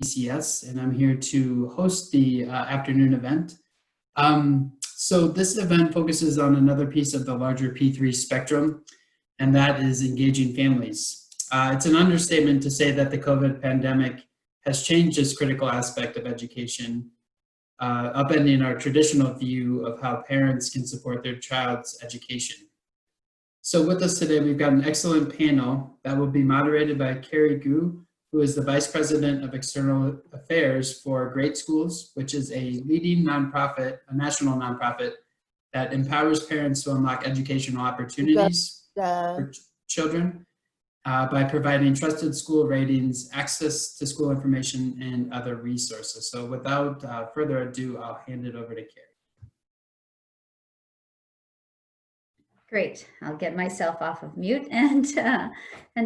ACS, and I'm here to host the afternoon event. So this event focuses on another piece of the larger P3 spectrum, and that is engaging families. It's an understatement to say that the COVID pandemic has changed this critical aspect of education, upending our traditional view of how parents can support their child's education. So with us today, we've got an excellent panel that will be moderated by Carrie Gu, who is the Vice President of External Affairs for Great Schools, which is a leading nonprofit, a national nonprofit that empowers parents to unlock educational opportunities for children by providing trusted school ratings, access to school information, and other resources. So without further ado, I'll hand it over to Carrie. Great. I'll get myself off of mute and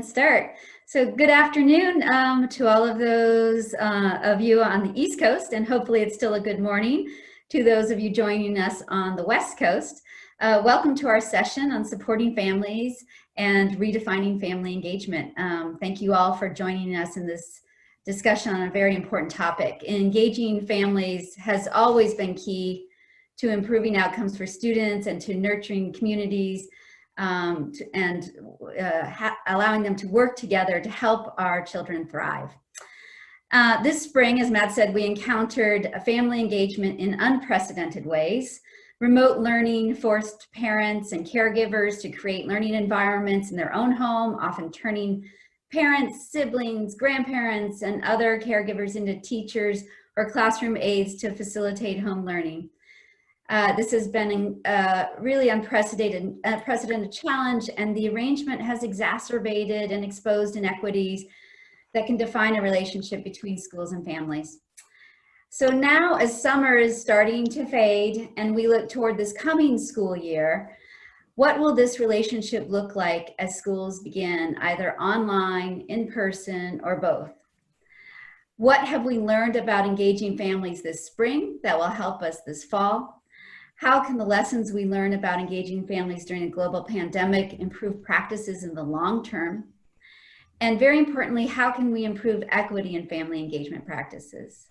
start. So good afternoon to all of those of you on the East Coast, and hopefully it's still a good morning to those of you joining us on the West Coast. Welcome to our session on supporting families and redefining family engagement. Thank you all for joining us in this discussion on a very important topic. Engaging families has always been key to improving outcomes for students and to nurturing communities and allowing them to work together to help our children thrive. This spring, as Matt said, we encountered family engagement in unprecedented ways. Remote learning forced parents and caregivers to create learning environments in their own home, often turning parents, siblings, grandparents, and other caregivers into teachers or classroom aides to facilitate home learning. This has been a really unprecedented challenge, and the arrangement has exacerbated and exposed inequities that can define a relationship between schools and families. So now, as summer is starting to fade and we look toward this coming school year, what will this relationship look like as schools begin, either online, in person, or both? What have we learned about engaging families this spring that will help us this fall? How can the lessons we learn about engaging families during a global pandemic improve practices in the long term? And very importantly, how can we improve equity in family engagement practices?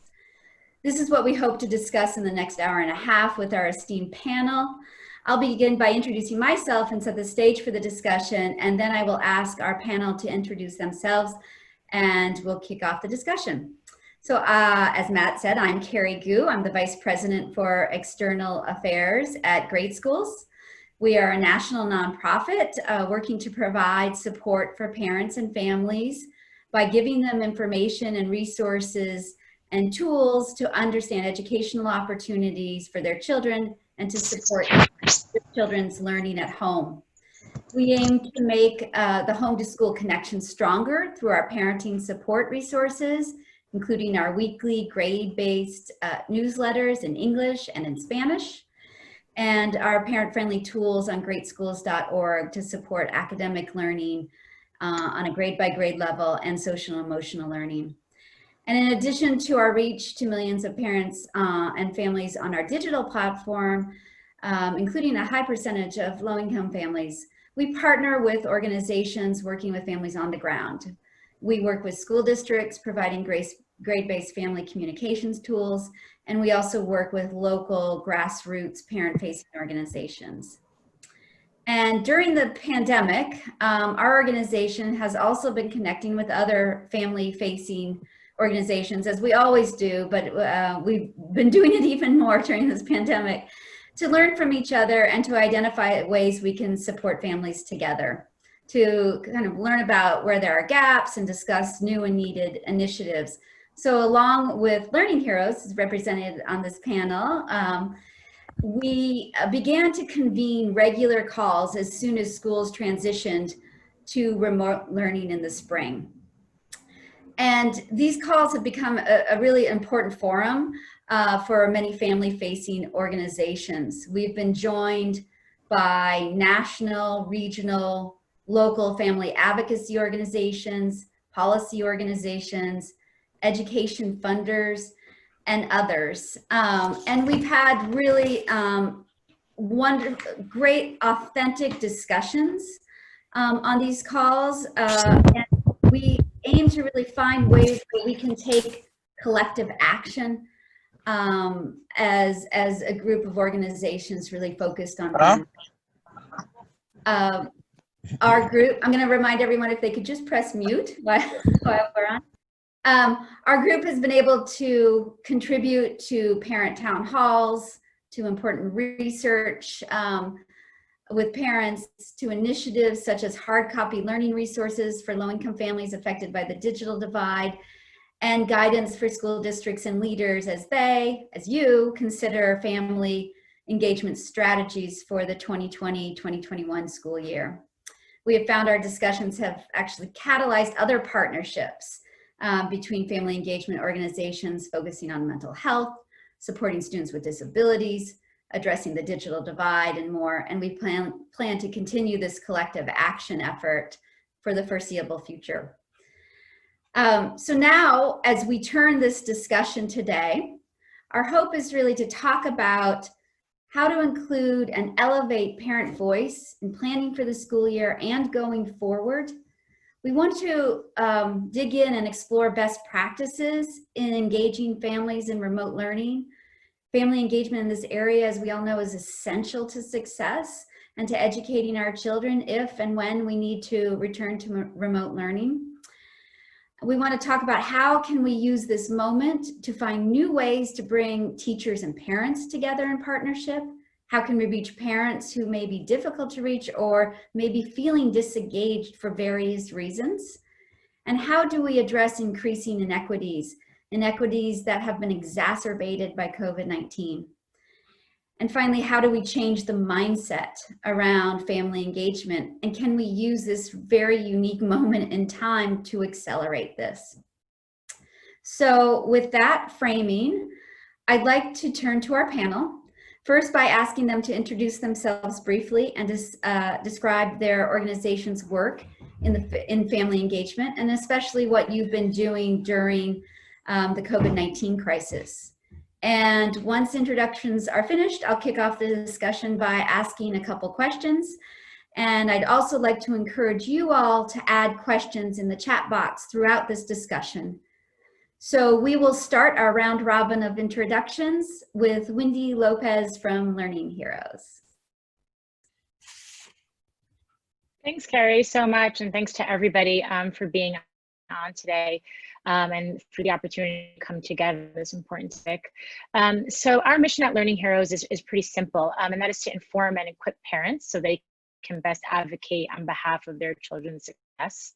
This is what we hope to discuss in the next hour and a half with our esteemed panel. I'll begin by introducing myself and set the stage for the discussion, and then I will ask our panel to introduce themselves and we'll kick off the discussion. So as Matt said, I'm Carrie Gu. I'm the Vice President for External Affairs at Great Schools. We are a national nonprofit working to provide support for parents and families by giving them information and resources and tools to understand educational opportunities for their children and to support children's learning at home. We aim to make the home to school connection stronger through our parenting support resources, including our weekly grade-based newsletters in English and in Spanish, and our parent-friendly tools on greatschools.org to support academic learning on a grade-by-grade level and social and emotional learning. And in addition to our reach to millions of parents and families on our digital platform, including a high percentage of low-income families, we partner with organizations working with families on the ground. We work with school districts providing grade-based family communications tools, and we also work with local grassroots parent-facing organizations. And during the pandemic, our organization has also been connecting with other family-facing organizations, as we always do, but we've been doing it even more during this pandemic, to learn from each other and to identify ways we can support families together, to kind of learn about where there are gaps and discuss new and needed initiatives. So along with Learning Heroes, as represented on this panel, we began to convene regular calls as soon as schools transitioned to remote learning in the spring. And these calls have become a really important forum for many family-facing organizations. We've been joined by national, regional, local family advocacy organizations, policy organizations, education funders, and others. And we've had really great, authentic discussions on these calls. And we aim to really find ways that we can take collective action as a group of organizations really focused on our group. I'm going to remind everyone if they could just press mute while we're on. Our group has been able to contribute to parent town halls, to important research with parents, to initiatives such as hard copy learning resources for low-income families affected by the digital divide, and guidance for school districts and leaders as you consider family engagement strategies for the 2020-2021 school year. We have found our discussions have actually catalyzed other partnerships between family engagement organizations focusing on mental health, supporting students with disabilities, addressing the digital divide, and more. And we plan to continue this collective action effort for the foreseeable future. So now, as we turn this discussion today, our hope is really to talk about how to include and elevate parent voice in planning for the school year and going forward. We want to dig in and explore best practices in engaging families in remote learning. Family engagement in this area, as we all know, is essential to success and to educating our children if and when we need to return to remote learning. We want to talk about how can we use this moment to find new ways to bring teachers and parents together in partnership. How can we reach parents who may be difficult to reach or may be feeling disengaged for various reasons? And how do we address increasing inequities that have been exacerbated by COVID-19? And finally, how do we change the mindset around family engagement? And can we use this very unique moment in time to accelerate this? So with that framing, I'd like to turn to our panel. First, by asking them to introduce themselves briefly and describe their organization's work in family engagement, and especially what you've been doing during the COVID-19 crisis. And once introductions are finished, I'll kick off the discussion by asking a couple questions. And I'd also like to encourage you all to add questions in the chat box throughout this discussion. So we will start our round robin of introductions with Wendy Lopez from Learning Heroes. Thanks, Carrie, so much. And thanks to everybody for being on today. And for the opportunity to come together on this important topic. So our mission at Learning Heroes is pretty simple, and that is to inform and equip parents so they can best advocate on behalf of their children's success.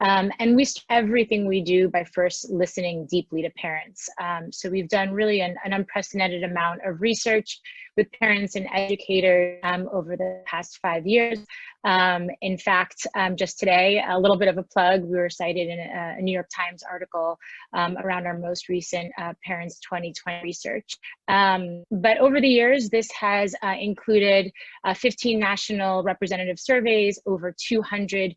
And we start everything we do by first listening deeply to parents. So we've done really an unprecedented amount of research with parents and educators over the past 5 years. In fact, just today, a little bit of a plug, we were cited in a New York Times article around our most recent Parents 2020 research. But over the years, this has included 15 national representative surveys, over 200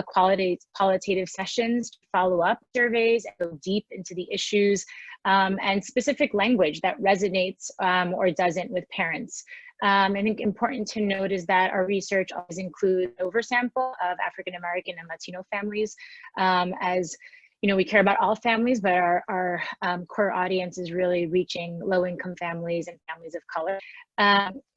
qualitative sessions, follow-up surveys, and go deep into the issues, and specific language that resonates or doesn't with parents. I think important to note is that our research always includes an oversample of African American and Latino families, as you know, we care about all families, but our core audience is really reaching low-income families and families of color.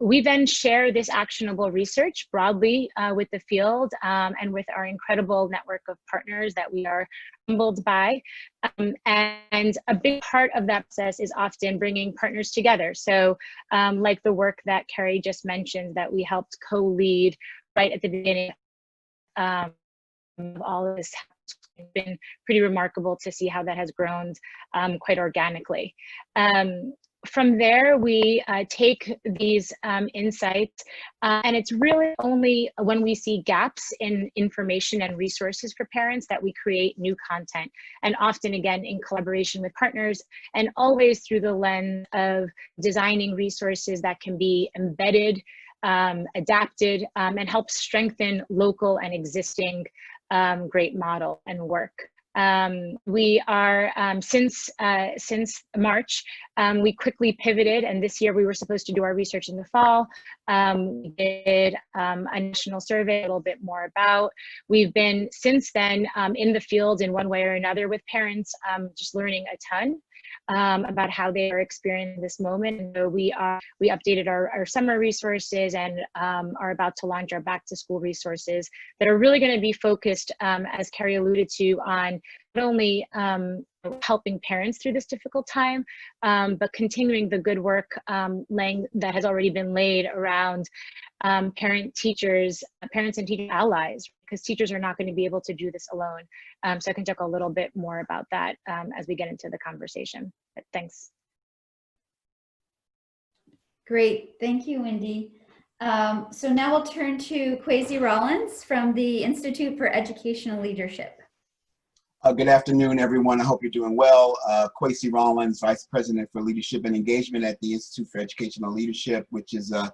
We then share this actionable research broadly with the field and with our incredible network of partners that we are humbled by. And a big part of that process is often bringing partners together. So like the work that Carrie just mentioned that we helped co-lead right at the beginning of all of this. It's been pretty remarkable to see how that has grown quite organically. From there, we take these insights, and it's really only when we see gaps in information and resources for parents that we create new content, and often, again, in collaboration with partners, and always through the lens of designing resources that can be embedded, adapted, and help strengthen local and existing great model and work. We are, since March, we quickly pivoted, and this year we were supposed to do our research in the fall. We did a national survey, a little bit more about. We've been, since then, in the field in one way or another with parents, just learning a ton. about how they are experiencing this moment. And so we updated our summer resources and are about to launch our back to school resources that are really going to be focused, as Carrie alluded to, on not only helping parents through this difficult time, but continuing the good work that has already been laid around parents and teacher allies, because teachers are not going to be able to do this alone. So I can talk a little bit more about that as we get into the conversation. But thanks. Great, thank you, Wendy. So now we'll turn to Quasi Rollins from the Institute for Educational Leadership. Good afternoon, everyone. I hope you're doing well. Quasi Rollins, Vice President for Leadership and Engagement at the Institute for Educational Leadership, which is a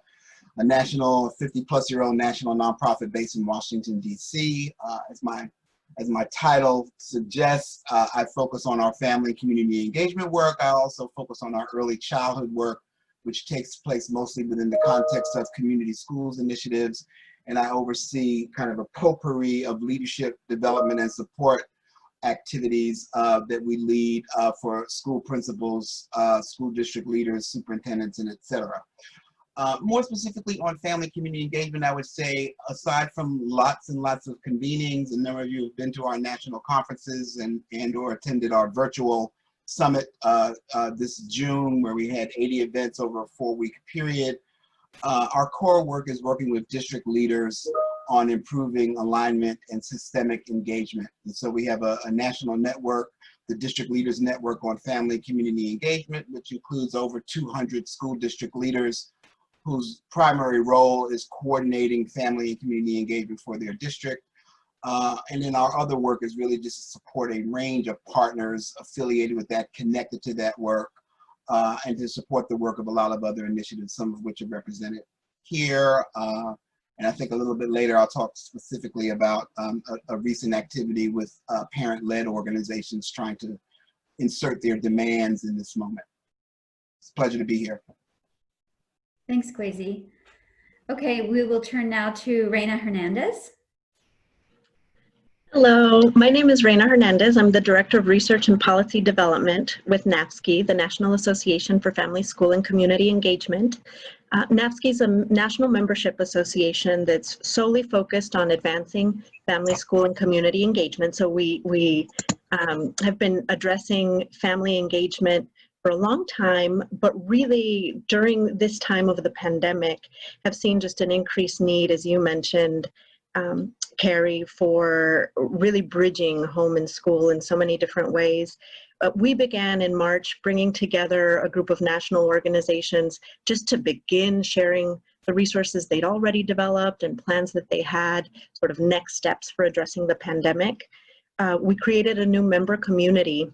national 50-plus-year-old national nonprofit based in Washington, D.C. As my title suggests, I focus on our family and community engagement work. I also focus on our early childhood work, which takes place mostly within the context of community schools initiatives. And I oversee kind of a potpourri of leadership development and support activities that we lead for school principals, school district leaders, superintendents, and et cetera. More specifically on family community engagement, I would say, aside from lots and lots of convenings, a number of you have been to our national conferences and or attended our virtual summit this June, where we had 80 events over a 4-week period. Our core work is working with district leaders on improving alignment and systemic engagement. And so we have a national network, the District Leaders Network on Family Community Engagement, which includes over 200 school district leaders whose primary role is coordinating family and community engagement for their district. And then our other work is really just to support a range of partners affiliated with that, connected to that work, and to support the work of a lot of other initiatives, some of which are represented here. And I think a little bit later, I'll talk specifically about a recent activity with parent-led organizations trying to insert their demands in this moment. It's a pleasure to be here. Thanks, Quasi. Okay, we will turn now to Reina Hernandez. Hello, my name is Reina Hernandez. I'm the Director of Research and Policy Development with NAFSCE, the National Association for Family, School, and Community Engagement. NAFSCE is a national membership association that's solely focused on advancing family, school, and community engagement. So we have been addressing family engagement for a long time, but really during this time of the pandemic have seen just an increased need, as you mentioned, Carrie, for really bridging home and school in so many different ways. We began in March bringing together a group of national organizations just to begin sharing the resources they'd already developed and plans that they had, sort of next steps for addressing the pandemic. We created a new member community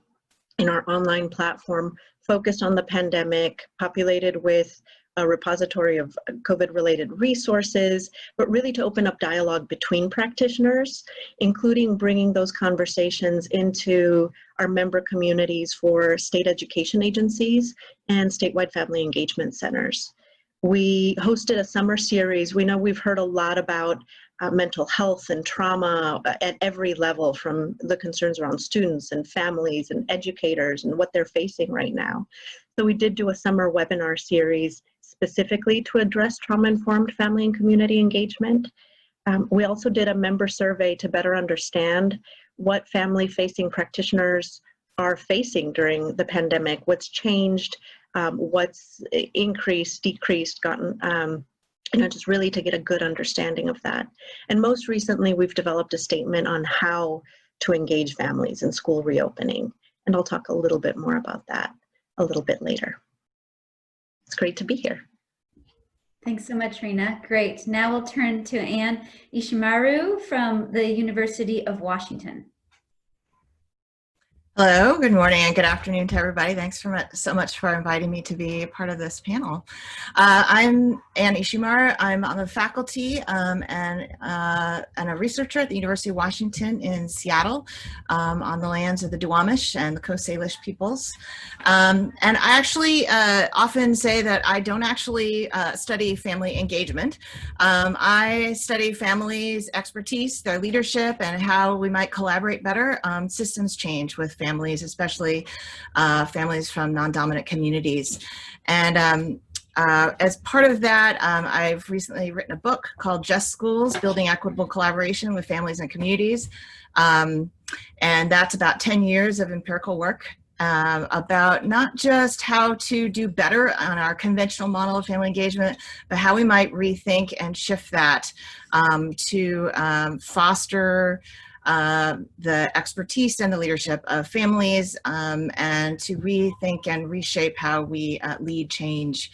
in our online platform focused on the pandemic, populated with a repository of COVID-related resources, but really to open up dialogue between practitioners, including bringing those conversations into our member communities for state education agencies and statewide family engagement centers. We hosted a summer series. We know we've heard a lot about mental health and trauma at every level, from the concerns around students and families and educators and what they're facing right now. So we did do a summer webinar series specifically to address trauma-informed family and community engagement. We also did a member survey to better understand what family-facing practitioners are facing during the pandemic, what's changed, what's increased, decreased, gotten, just really to get a good understanding of that. And most recently, we've developed a statement on how to engage families in school reopening. And I'll talk a little bit more about that a little bit later. It's great to be here. Thanks so much, Reina. Great. Now we'll turn to Anne Ishmaru from the University of Washington. Hello, good morning and good afternoon to everybody. Thanks so much for inviting me to be part of this panel. I'm Anne Ishmaru. I'm on the faculty and a researcher at the University of Washington in Seattle on the lands of the Duwamish and the Coast Salish peoples. And I actually often say that I don't actually study family engagement. I study families' expertise, their leadership, and how we might collaborate better on systems change with families, especially families from non-dominant communities. And as part of that, I've recently written a book called Just Schools, Building Equitable Collaboration with Families and Communities. And that's about 10 years of empirical work about not just how to do better on our conventional model of family engagement, but how we might rethink and shift that to foster the expertise and the leadership of families, and to rethink and reshape how we lead change.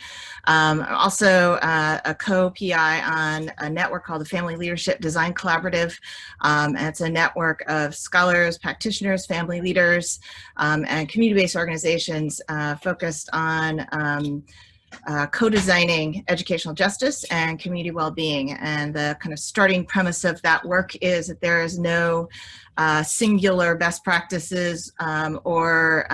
Also a co-PI on a network called the Family Leadership Design Collaborative. And it's a network of scholars, practitioners, family leaders, and community-based organizations focused on co-designing educational justice and community well-being. And the kind of starting premise of that work is that there is no singular best practices or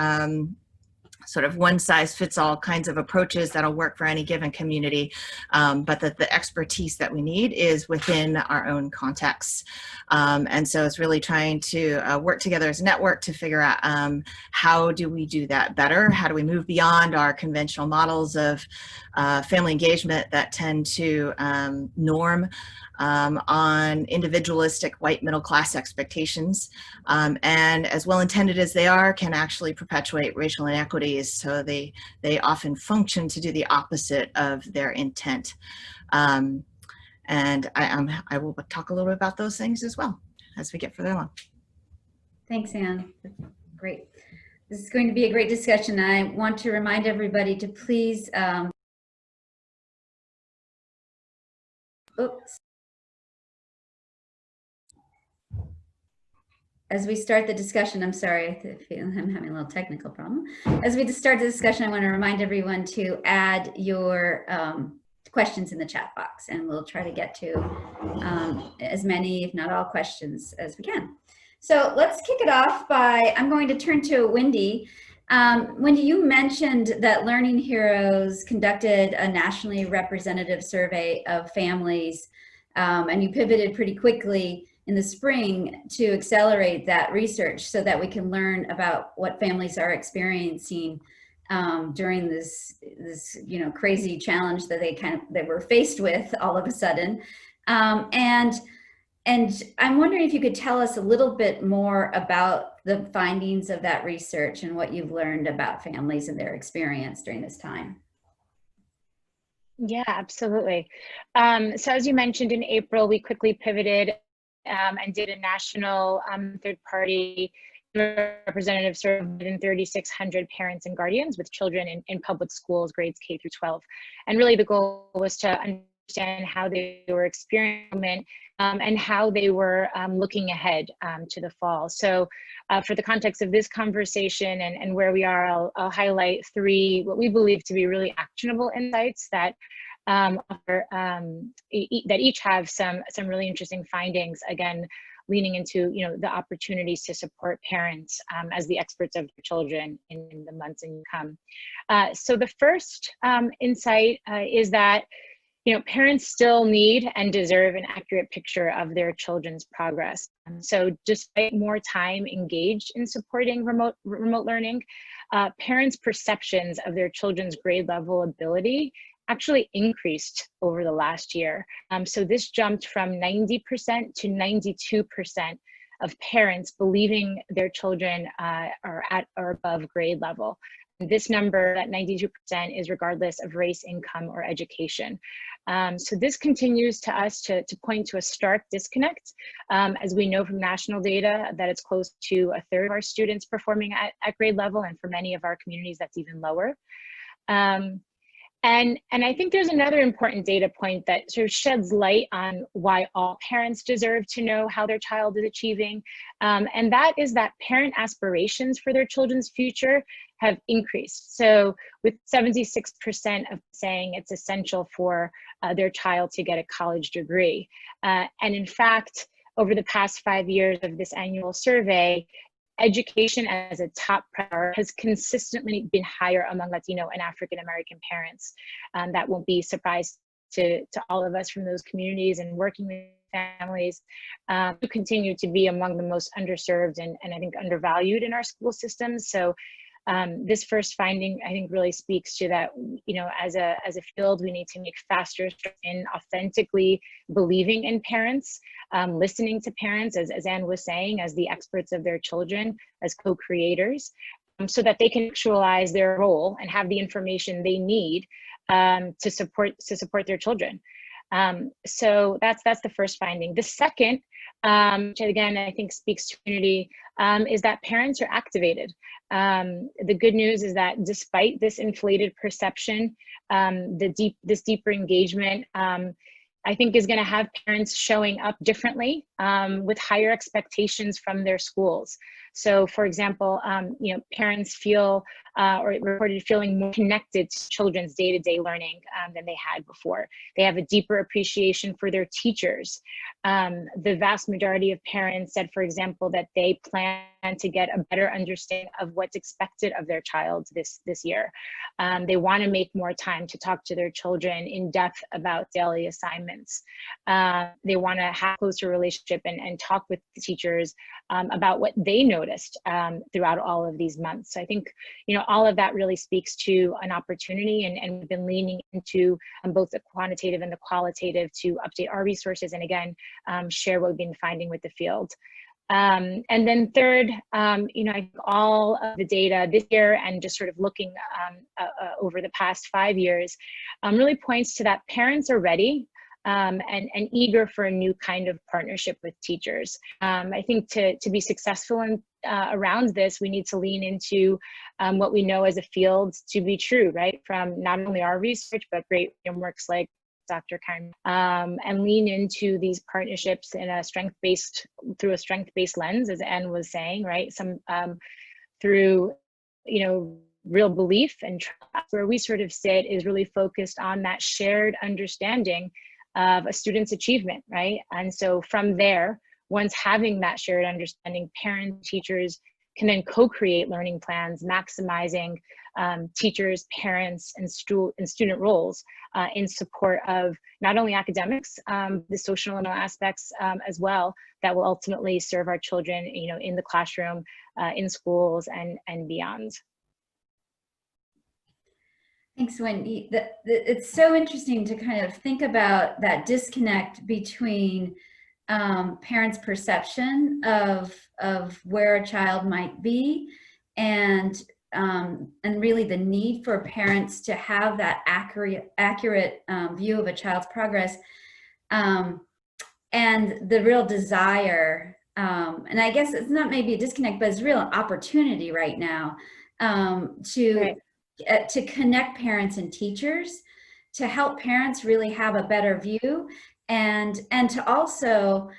sort of one-size-fits-all kinds of approaches that'll work for any given community, but that the expertise that we need is within our own contexts. And so it's really trying to work together as a network to figure out how do we do that better? How do we move beyond our conventional models of family engagement that tend to norm on individualistic white middle class expectations, and as well intended as they are, can actually perpetuate racial inequities. So they often function to do the opposite of their intent. And I will talk a little bit about those things as well as we get further along. Thanks, Anne. Great. This is going to be a great discussion. I want to remind everybody to please, oops. As we start the discussion, I'm sorry, I feel I'm having a little technical problem. As we start the discussion, I want to remind everyone to add your questions in the chat box, and we'll try to get to as many, if not all, questions as we can. So let's kick it off by, I'm going to turn to Wendy. Wendy, you mentioned that Learning Heroes conducted a nationally representative survey of families, and you pivoted pretty quickly in the spring to accelerate that research so that we can learn about what families are experiencing during this crazy challenge that they were faced with all of a sudden. And I'm wondering if you could tell us a little bit more about the findings of that research and what you've learned about families and their experience during this time. Yeah, absolutely. So as you mentioned, in April, we quickly pivoted and did a national third-party representative survey of more than 3,600 parents and guardians with children in public schools, grades K through 12. And really the goal was to understand how they were experiencing and how they were looking ahead to the fall. So for the context of this conversation and where we are, I'll highlight three what we believe to be really actionable insights that that each have some really interesting findings, again, leaning into the opportunities to support parents as the experts of their children in the months and come. So the first insight is that parents still need and deserve an accurate picture of their children's progress. So despite more time engaged in supporting remote learning, parents' perceptions of their children's grade level ability actually increased over the last year. So this jumped from 90% to 92% of parents believing their children are at or above grade level. And this number, that 92%, is regardless of race, income, or education. So this continues to us to point to a stark disconnect, as we know from national data that it's close to a third of our students performing at grade level, and for many of our communities that's even lower. And I think there's another important data point that sort of sheds light on why all parents deserve to know how their child is achieving. And that is that parent aspirations for their children's future have increased. So with 76% of saying it's essential for their child to get a college degree. And in fact, over the past 5 years of this annual survey, education as a top priority has consistently been higher among Latino and African American parents. That won't be a surprise to all of us from those communities and working with families who continue to be among the most underserved and I think undervalued in our school systems. So this first finding, I think, really speaks to that, you know, as a field, we need to make faster steps in authentically believing in parents, listening to parents, as Anne was saying, as the experts of their children, as co-creators, so that they can actualize their role and have the information they need to support their children. So that's the first finding. The second, which again I think speaks to community, is that parents are activated. The good news is that despite this inflated perception, this deeper engagement, I think is going to have parents showing up differently with higher expectations from their schools. So, for example, you know, parents feel or reported feeling more connected to children's day-to-day learning than they had before. They have a deeper appreciation for their teachers. The vast majority of parents said, for example, that they plan to get a better understanding of what's expected of their child this year. They want to make more time to talk to their children in depth about daily assignments. They want to have a closer relationship and talk with the teachers about what they noticed throughout all of these months. So I think, you know, all of that really speaks to an opportunity, and we've been leaning into both the quantitative and the qualitative to update our resources and again, share what we've been finding with the field. And then third, you know, I think all of the data this year and just sort of looking over the past 5 years really points to that parents are ready and eager for a new kind of partnership with teachers. I think to be successful in, around this, we need to lean into what we know as a field to be true, right? From not only our research, but great frameworks like Dr. Karen, and lean into these partnerships in a through a strength-based lens, as Anne was saying, right? Some through, you know, real belief and trust. Where we sort of sit is really focused on that shared understanding of a student's achievement, right? And so from there, once having that shared understanding, parents, teachers can then co-create learning plans, maximizing teachers, parents, and student roles in support of not only academics, the social and aspects as well, that will ultimately serve our children, you know, in the classroom, in schools, and beyond. Thanks, Wendy. It's so interesting to kind of think about that disconnect between parents' perception of where a child might be, and really the need for parents to have that accurate view of a child's progress, and the real desire. And I guess it's not maybe a disconnect, but it's a real opportunity right now to. Right. To connect parents and teachers, to help parents really have a better view, and to also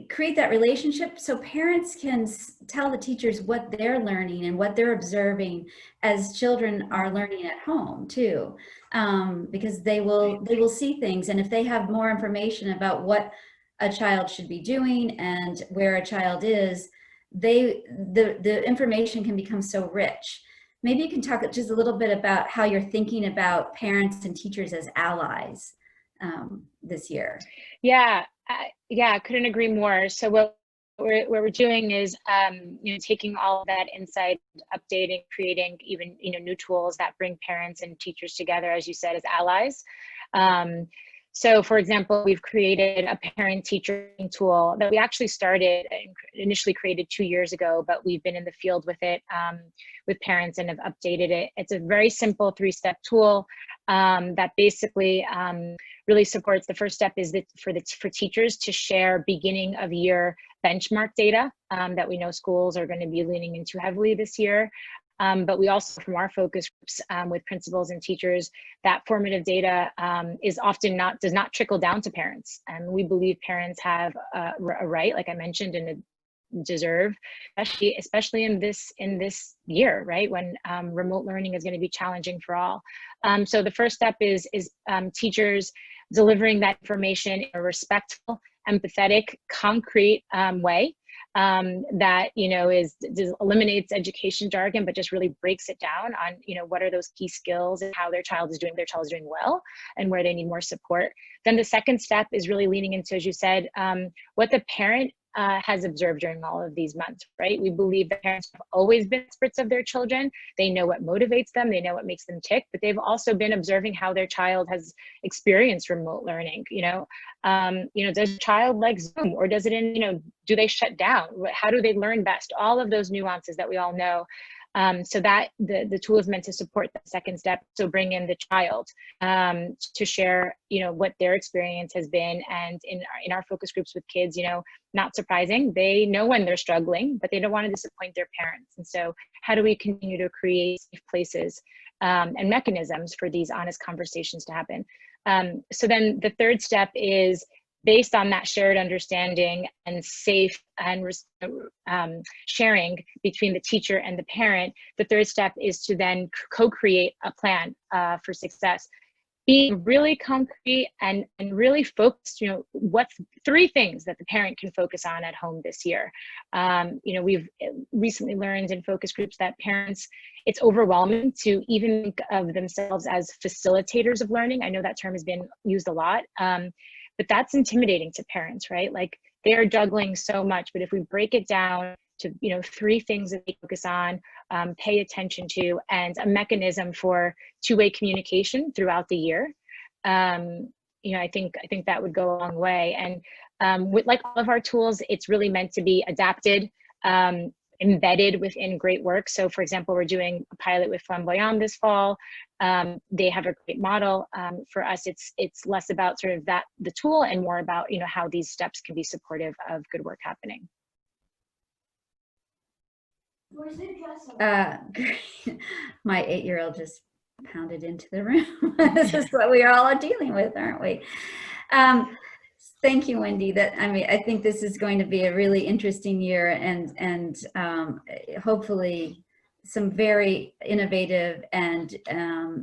create that relationship so parents can tell the teachers what they're learning and what they're observing as children are learning at home too, because they will see things, and if they have more information about what a child should be doing and where a child is, the information can become so rich. Maybe you can talk just a little bit about how you're thinking about parents and teachers as allies this year. Yeah, I couldn't agree more. So what we're doing is, you know, taking all of that insight, updating, creating even, you know, new tools that bring parents and teachers together, as you said, as allies. So, for example, we've created a parent-teacher tool that we actually initially created 2 years ago, but we've been in the field with it, with parents, and have updated it. It's a very simple 3-step tool that basically really supports. The first step is that for teachers to share beginning of year benchmark data that we know schools are going to be leaning into heavily this year. But we also, from our focus groups with principals and teachers, that formative data is often does not trickle down to parents. And we believe parents have a right, like I mentioned, and deserve, especially in this year, right, when remote learning is going to be challenging for all. So the first step is teachers delivering that information in a respectful, empathetic, concrete way. that, you know, eliminates education jargon, but just really breaks it down on, you know, what are those key skills and how their child is doing well and where they need more support. Then the second step is really leaning into, as you said, what the parent has observed during all of these months, right? We believe that parents have always been experts of their children. They know what motivates them, they know what makes them tick, but they've also been observing how their child has experienced remote learning. You know, does a child like Zoom, or does it do they shut down? How do they learn best? All of those nuances that we all know. So that the tool is meant to support the second step. So bring in the child to share, what their experience has been. And in our focus groups with kids, not surprising, they know when they're struggling, but they don't want to disappoint their parents. And so how do we continue to create safe places and mechanisms for these honest conversations to happen? So then the third step is, based on that shared understanding and safe and sharing between the teacher and the parent, the third step is to then co-create a plan for success. Being really concrete and really focused, what's 3 things that the parent can focus on at home this year. We've recently learned in focus groups that parents, it's overwhelming to even think of themselves as facilitators of learning. I know that term has been used a lot. But that's intimidating to parents, right? Like, they are juggling so much, but if we break it down to, 3 things that they focus on, pay attention to, and a mechanism for two-way communication throughout the year, I think that would go a long way. And with, like all of our tools, it's really meant to be adapted, embedded within great work. So for example, we're doing a pilot with Flamboyant this fall. They have a great model. For us, it's less about sort of the tool and more about, how these steps can be supportive of good work happening. My 8-year-old just pounded into the room. This is what we all are dealing with, aren't we? Thank you, Wendy. I think this is going to be a really interesting year, and hopefully some very innovative and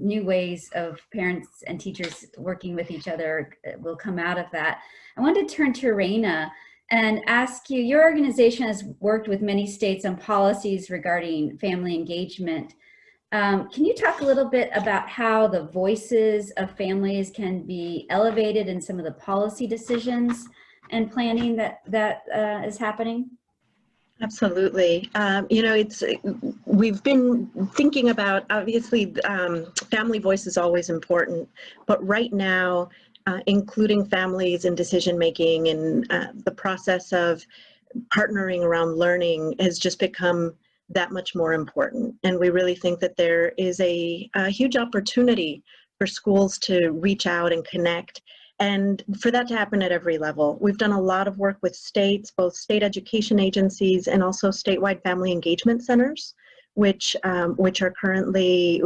new ways of parents and teachers working with each other will come out of that. I wanted to turn to Reina and ask you, your organization has worked with many states on policies regarding family engagement. Can you talk a little bit about how the voices of families can be elevated in some of the policy decisions and planning that is happening? Absolutely. We've been thinking about, obviously, family voice is always important, but right now, including families in decision-making and the process of partnering around learning has just become that much more important. And we really think that there is a huge opportunity for schools to reach out and connect, and for that to happen at every level. We've done a lot of work with states, both state education agencies and also statewide family engagement centers, which are currently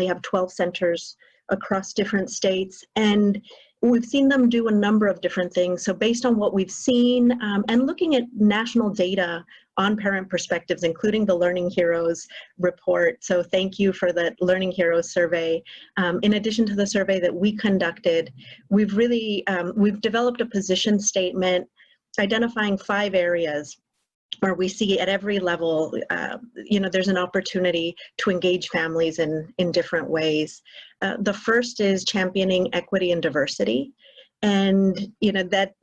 have 12 centers across different states. And we've seen them do a number of different things. So based on what we've seen and looking at national data on parent perspectives, including the Learning Heroes report. So thank you for the Learning Heroes survey. In addition to the survey that we conducted, we've developed a position statement identifying 5 areas where we see at every level, there's an opportunity to engage families in different ways. The first is championing equity and diversity. And that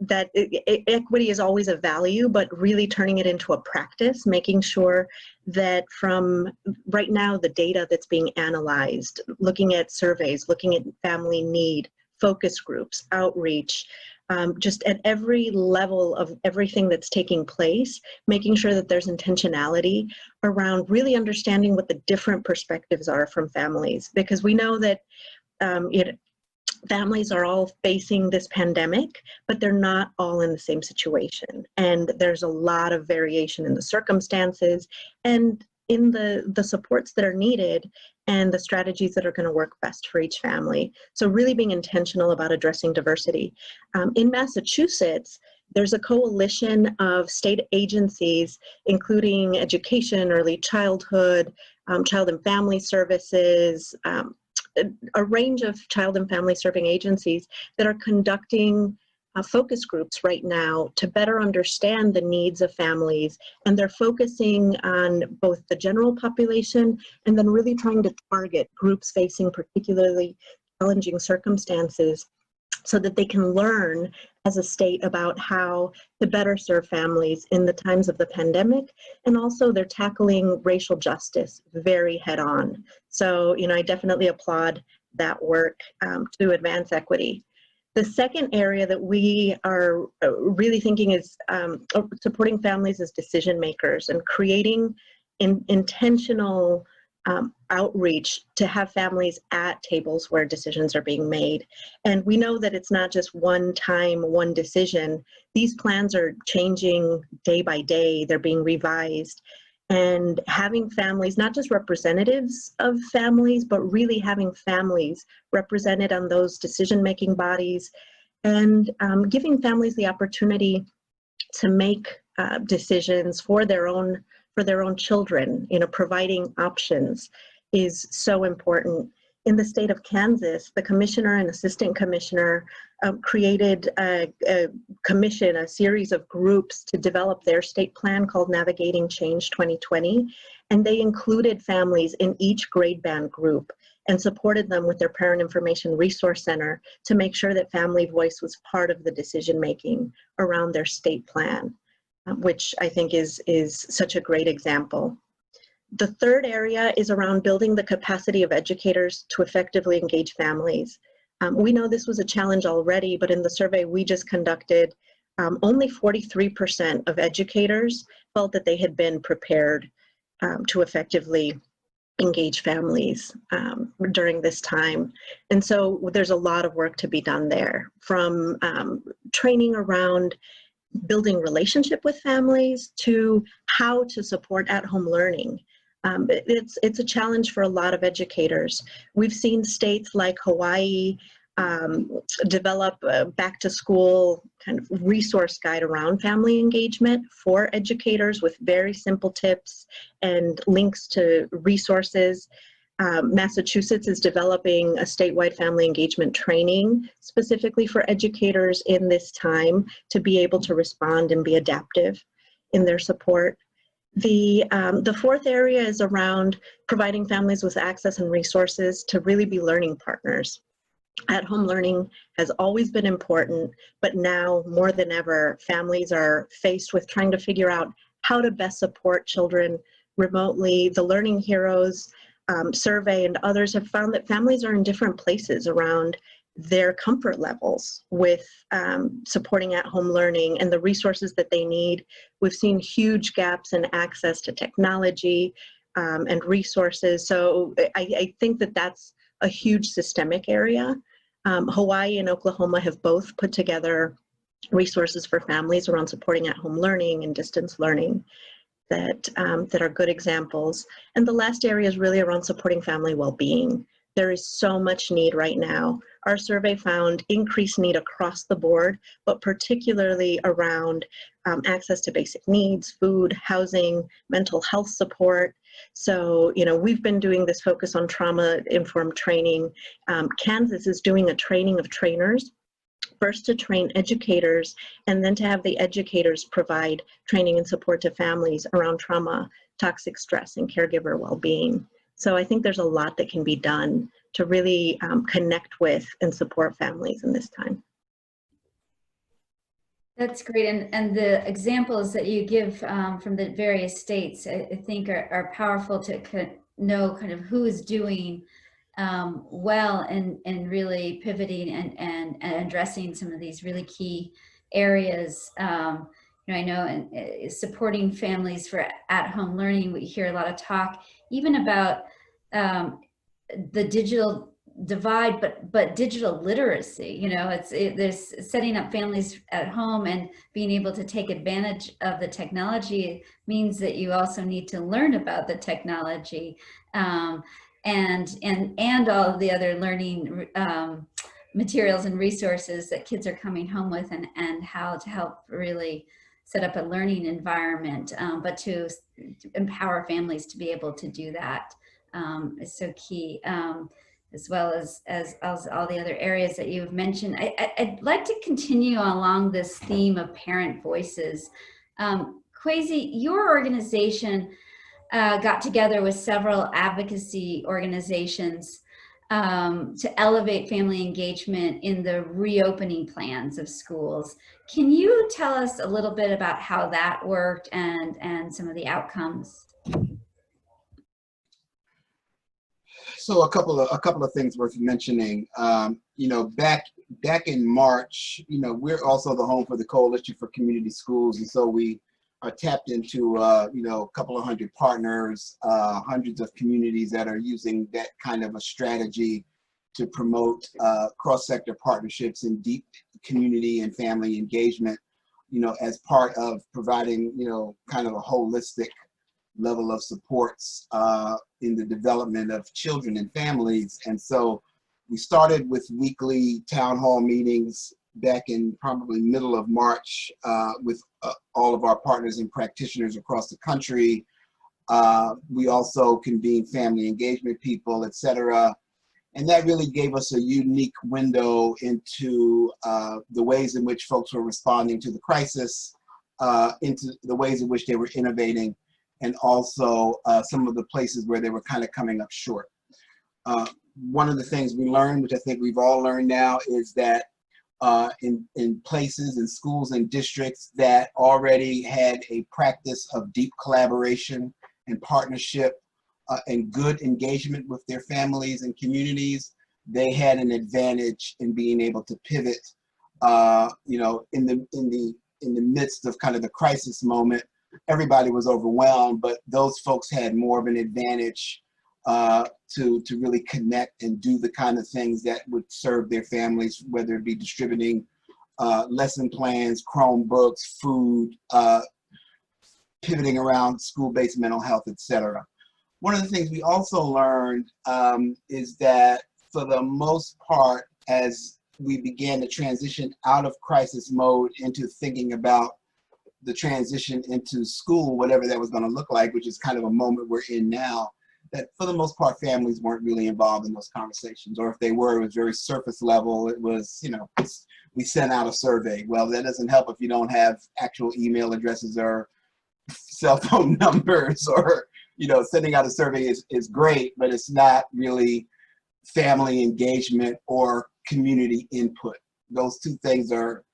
equity is always a value, but really turning it into a practice, making sure that from right now, the data that's being analyzed, looking at surveys, looking at family need, focus groups, outreach, just at every level of everything that's taking place, making sure that there's intentionality around really understanding what the different perspectives are from families, because we know that families are all facing this pandemic, but they're not all in the same situation. And there's a lot of variation in the circumstances and in the supports that are needed and the strategies that are going to work best for each family. So really being intentional about addressing diversity. In Massachusetts, there's a coalition of state agencies, including education, early childhood, child and family services, a range of child and family serving agencies that are conducting focus groups right now to better understand the needs of families, and they're focusing on both the general population and then really trying to target groups facing particularly challenging circumstances so that they can learn as a state about how to better serve families in the times of the pandemic. And also they're tackling racial justice very head on. So, I definitely applaud that work to advance equity. The second area that we are really thinking is supporting families as decision makers and creating intentional outreach to have families at tables where decisions are being made. And we know that it's not just one time, one decision. These plans are changing day by day. They're being revised. And having families, not just representatives of families, but really having families represented on those decision-making bodies, and giving families the opportunity to make decisions for their own children, providing options is so important. In the state of Kansas, the commissioner and assistant commissioner created a series of groups to develop their state plan called Navigating Change 2020. And they included families in each grade band group and supported them with their Parent Information Resource Center to make sure that family voice was part of the decision-making around their state plan, which I think is such a great example. The third area is around building the capacity of educators to effectively engage families. We know this was a challenge already, but in the survey we just conducted, only 43% of educators felt that they had been prepared to effectively engage families during this time. And so there's a lot of work to be done there, from training around building relationship with families to how to support at-home learning. It's a challenge for a lot of educators. We've seen states like Hawaii develop a back-to-school kind of resource guide around family engagement for educators with very simple tips and links to resources. Massachusetts is developing a statewide family engagement training specifically for educators in this time to be able to respond and be adaptive in their support. The fourth area is around providing families with access and resources to really be learning partners. At-home learning has always been important, but now more than ever, families are faced with trying to figure out how to best support children remotely. The Learning Heroes survey and others have found that families are in different places around their comfort levels with supporting at-home learning and the resources that they need. We've seen huge gaps in access to technology and resources. So I think that that's a huge systemic area. Hawaii and Oklahoma have both put together resources for families around supporting at-home learning and distance learning that are good examples. And the last area is really around supporting family well-being. There is so much need right now. Our survey found increased need across the board, but particularly around access to basic needs, food, housing, mental health support. So, we've been doing this focus on trauma-informed training. Kansas is doing a training of trainers, first to train educators, and then to have the educators provide training and support to families around trauma, toxic stress, and caregiver well-being. So I think there's a lot that can be done to really connect with and support families in this time. That's great. And the examples that you give from the various states, I think are powerful to know kind of who is doing well and really pivoting and addressing some of these really key areas. I know in supporting families for at-home learning, we hear a lot of talk even about the digital divide, but digital literacy. There's setting up families at home and being able to take advantage of the technology means that you also need to learn about the technology and all of the other learning materials and resources that kids are coming home with, and how to help really set up a learning environment, but to empower families to be able to do that is so key. as well as all the other areas that you've mentioned. I'd like to continue along this theme of parent voices. Quasi, your organization got together with several advocacy organizations to elevate family engagement in the reopening plans of schools. Can you tell us a little bit about how that worked and some of the outcomes? So a couple of things worth mentioning. You know, back in March, you know, we're also the home for the Coalition for Community Schools, and so we are tapped into you know, a couple of hundred partners, hundreds of communities that are using that kind of a strategy to promote cross-sector partnerships and deep community and family engagement, you know, as part of providing, you know, kind of a holistic level of supports in the development of children and families. And so we started with weekly town hall meetings back in probably middle of March with all of our partners and practitioners across the country. We also convened family engagement people, et cetera. And that really gave us a unique window into the ways in which folks were responding to the crisis, into the ways in which they were innovating, and also some of the places where they were kind of coming up short. One of the things we learned, which I think we've all learned now, is that in places and schools and districts that already had a practice of deep collaboration and partnership and good engagement with their families and communities, they had an advantage in being able to pivot, you know, in the midst of kind of the crisis moment. Everybody was overwhelmed, but those folks had more of an advantage to really connect and do the kind of things that would serve their families, whether it be distributing lesson plans, Chromebooks, food, pivoting around school-based mental health, etc. One of the things we also learned is that for the most part, as we began to transition out of crisis mode into thinking about the transition into school, whatever that was going to look like, which is kind of a moment we're in now, that for the most part, families weren't really involved in those conversations, or if they were, it was very surface level. It was, you know, we sent out a survey. Well, that doesn't help if you don't have actual email addresses or cell phone numbers, or, you know, sending out a survey is great, but it's not really family engagement or community input. Those two things are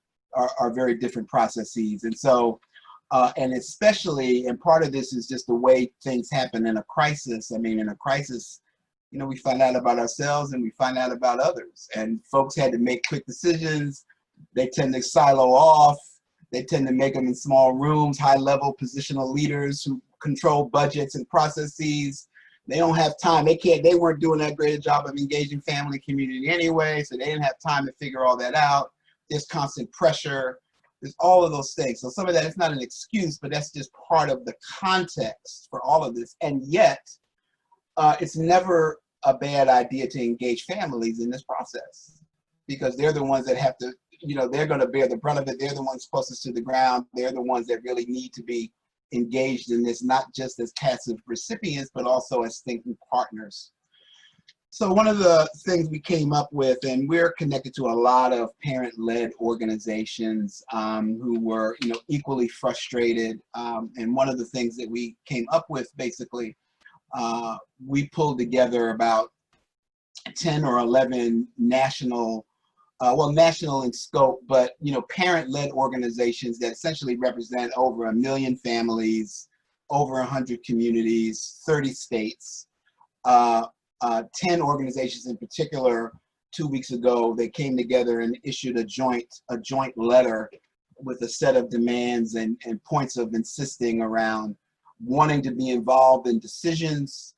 very different processes. And so, and especially, and part of this is just the way things happen in a crisis. I mean, in a crisis, you know, we find out about ourselves and we find out about others, and folks had to make quick decisions. They tend to silo off. They tend to make them in small rooms, high-level positional leaders who control budgets and processes. They don't have time. They weren't doing that great a job of engaging family community anyway, so they didn't have time to figure all that out. There's constant pressure. There's all of those things. So some of that is not an excuse, but that's just part of the context for all of this. And yet, it's never a bad idea to engage families in this process, because they're the ones that have to, you know, they're going to bear the brunt of it. They're the ones closest to the ground. They're the ones that really need to be engaged in this, not just as passive recipients, but also as thinking partners. So one of the things we came up with, and we're connected to a lot of parent-led organizations who were, you know, equally frustrated. And one of the things that we came up with, basically, we pulled together about 10 or 11 national, well, national in scope, but, you know, parent-led organizations that essentially represent over 1 million families, over 100 communities, 30 states. 10 organizations in particular, 2 weeks ago, they came together and issued a joint letter with a set of demands and points of insisting around wanting to be involved in decisions,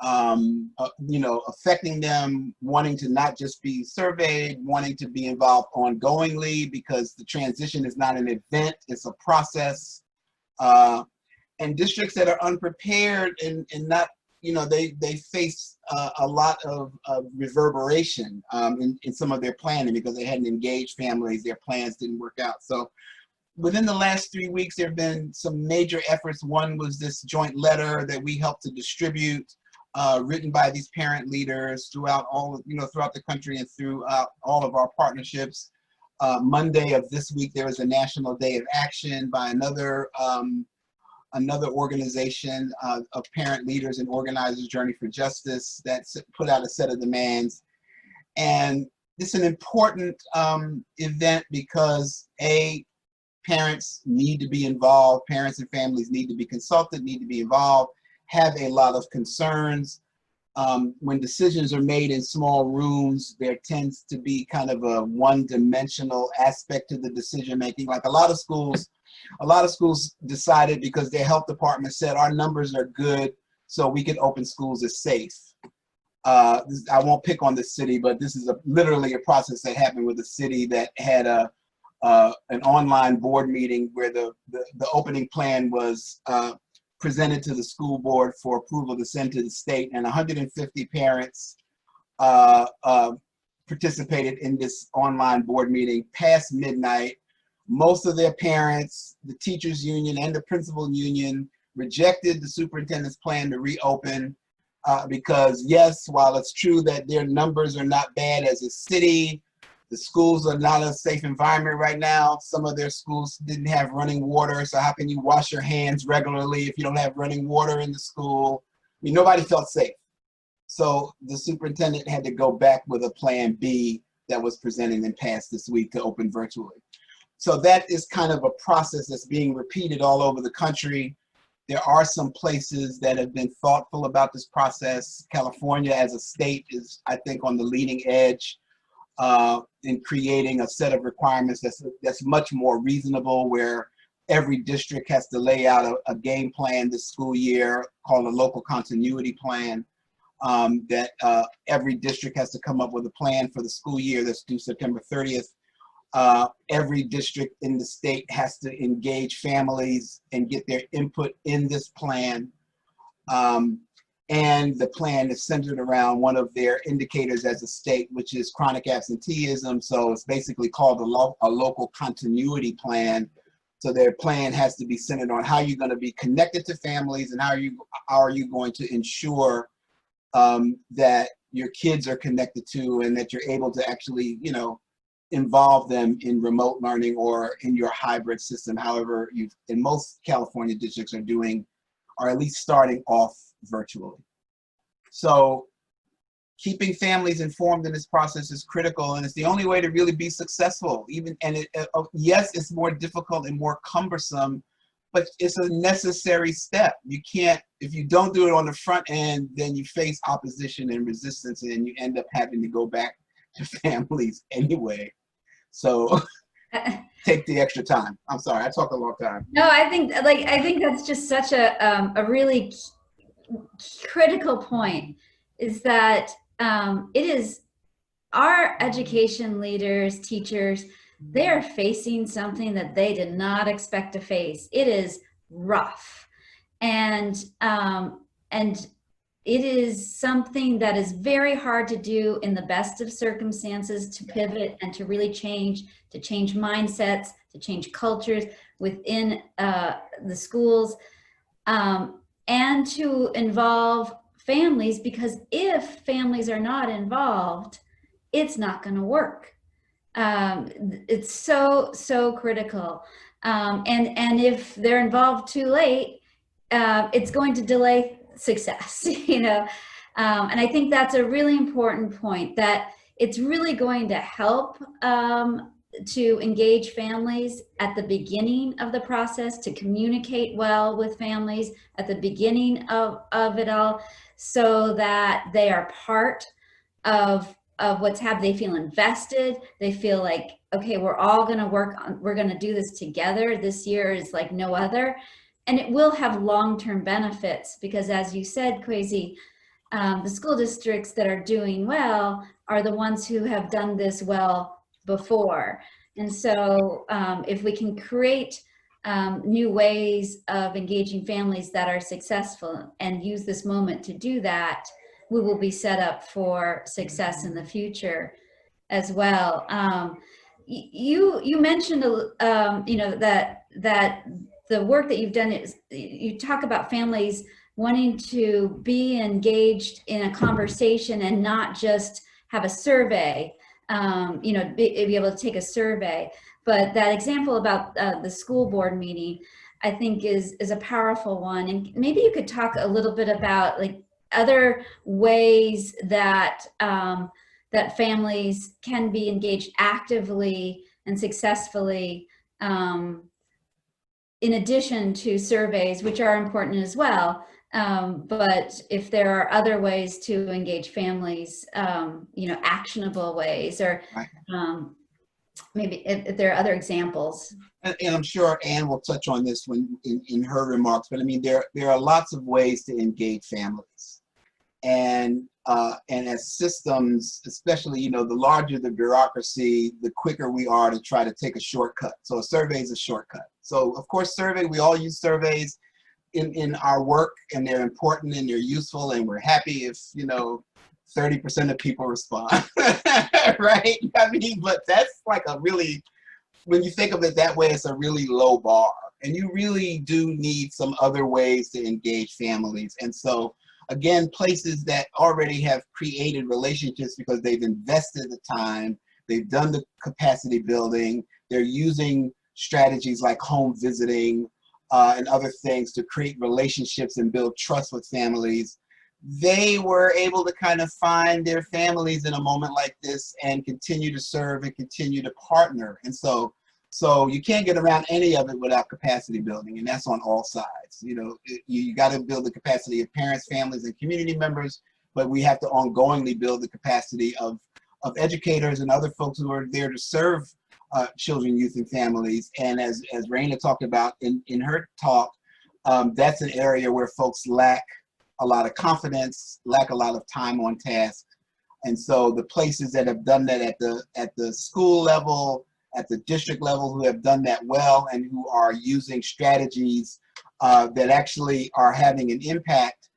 you know, affecting them, wanting to not just be surveyed, wanting to be involved ongoingly, because the transition is not an event, it's a process. And districts that are unprepared and not, you know, they face a lot of reverberation in some of their planning, because they hadn't engaged families, their plans didn't work out. So within the last 3 weeks, there have been some major efforts. One was this joint letter that we helped to distribute. written by these parent leaders throughout throughout the country and throughout all of our partnerships. Monday of this week, there was a National Day of Action by another organization of parent leaders and organizers, Journey for Justice, that put out a set of demands. And it's an important event because parents need to be involved, parents and families need to be consulted, need to be involved, have a lot of concerns. When decisions are made in small rooms, there tends to be kind of a one-dimensional aspect to the decision making. Like a lot of schools decided because their health department said our numbers are good, so we can open schools as safe. I won't pick on the city, but this is literally a process that happened with a city that had an online board meeting where the opening plan was presented to the school board for approval to send to the state, and 150 parents participated in this online board meeting past midnight. Most of their parents, the teachers union and the principal union, rejected the superintendent's plan to reopen because yes, while it's true that their numbers are not bad as a city, the schools are not a safe environment right now. Some of their schools didn't have running water, so how can you wash your hands regularly if you don't have running water in the school? I mean, nobody felt safe. So the superintendent had to go back with a plan B that was presented and passed this week to open virtually. So that is kind of a process that's being repeated all over the country. There are some places that have been thoughtful about this process. California as a state is, I think, on the leading edge in creating a set of requirements that's much more reasonable, where every district has to lay out a game plan this school year called a local continuity plan, that every district has to come up with a plan for the school year that's due September 30th. Every district in the state has to engage families and get their input in this plan. And the plan is centered around one of their indicators as a state, which is chronic absenteeism. So it's basically called a local continuity plan. So their plan has to be centered on how you're going to be connected to families and how are you going to ensure that your kids are connected to and that you're able to actually, involve them in remote learning or in your hybrid system. However, in most California districts are at least starting off virtually. So keeping families informed in this process is critical, and it's the only way to really be successful. Yes, it's more difficult and more cumbersome, but it's a necessary step. You can't, if you don't do it on the front end, then you face opposition and resistance, and you end up having to go back to families anyway. So take the extra time. I'm sorry, I talked a long time. No, I think that's just such a really critical point, is that it is our education leaders, teachers, they are facing something that they did not expect to face. It is rough, and it is something that is very hard to do in the best of circumstances, to pivot and to really change mindsets, to change cultures within the schools, and to involve families, because if families are not involved, it's not going to work. It's so critical. And if they're involved too late, it's going to delay success, and I think that's a really important point, that it's really going to help to engage families at the beginning of the process, to communicate well with families at the beginning of it all, so that they are part of what's happening. They feel invested. They feel like, okay, we're all going to work on, we're going to do this together. This year is like no other. And it will have long-term benefits, because as you said, Quasi, the school districts that are doing well are the ones who have done this well before. And so if we can create new ways of engaging families that are successful and use this moment to do that, we will be set up for success in the future as well. You mentioned, that the work that you've done is, you talk about families wanting to be engaged in a conversation and not just have a survey, be able to take a survey. But that example about the school board meeting, I think is a powerful one. And maybe you could talk a little bit about like other ways that that families can be engaged actively and successfully, in addition to surveys, which are important as well. But if there are other ways to engage families, actionable ways, or maybe if there are other examples. And I'm sure Ann will touch on this when in her remarks, but I mean, there are lots of ways to engage families. And as systems, especially, the larger the bureaucracy, the quicker we are to try to take a shortcut. So a survey is a shortcut. So of course, we all use surveys in our work, and they're important and they're useful, and we're happy if, 30% of people respond, right? I mean, but that's like when you think of it that way, it's a really low bar, and you really do need some other ways to engage families. And so, again, places that already have created relationships because they've invested the time, they've done the capacity building, they're using strategies like home visiting and other things to create relationships and build trust with families. They were able to kind of find their families in a moment like this and continue to serve and continue to partner. And so you can't get around any of it without capacity building, and that's on all sides. You got to build the capacity of parents, families, and community members, but we have to ongoingly build the capacity of educators and other folks who are there to serve children, youth, and families. And as Reina talked about in her talk, that's an area where folks lack a lot of confidence, lack a lot of time on task. And so the places that have done that at the school level, at the district level, who have done that well and who are using strategies that actually are having an impact,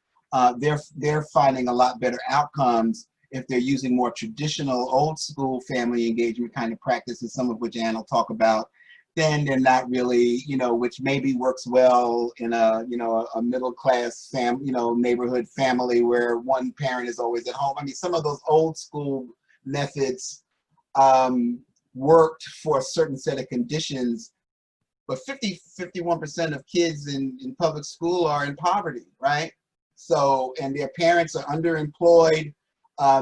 they're finding a lot better outcomes if they're using more traditional old school family engagement kind of practices, some of which Ann will talk about. Then they're not really, which maybe works well in a middle class neighborhood family where one parent is always at home. I mean, some of those old school methods worked for a certain set of conditions, but 51% of kids in public school are in poverty, right? So, and their parents are underemployed.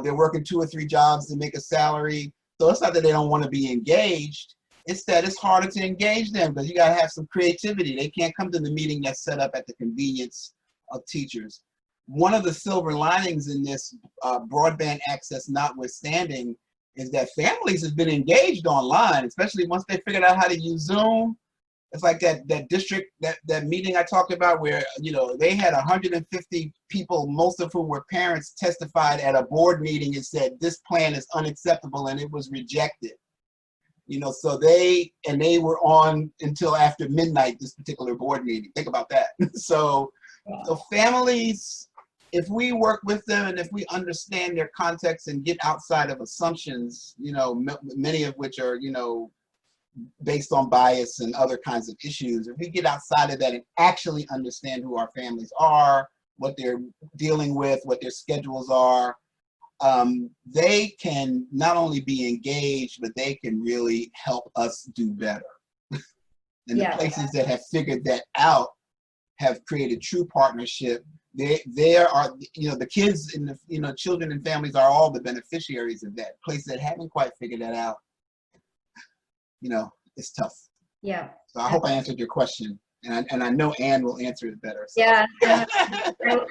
They're working 2 or 3 jobs to make a salary. So it's not that they don't want to be engaged. It's that it's harder to engage them because you got to have some creativity. They can't come to the meeting that's set up at the convenience of teachers. One of the silver linings in this, broadband access notwithstanding, is that families have been engaged online, especially once they figured out how to use Zoom. It's like that district, that meeting I talked about where, they had 150 people, most of whom were parents, testified at a board meeting and said, this plan is unacceptable, and it was rejected. So they were on until after midnight, this particular board meeting. Think about that. So families, if we work with them and if we understand their context and get outside of assumptions, many of which are, based on bias and other kinds of issues, if we get outside of that and actually understand who our families are, what they're dealing with, what their schedules are, they can not only be engaged, but they can really help us do better. And the places that have figured that out have created true partnership. There are, the kids and the, children and families are all the beneficiaries of that. Places that haven't quite figured that out, it's tough. Yeah. So I hope I answered your question. And I know Ann will answer it better. So. Yeah, I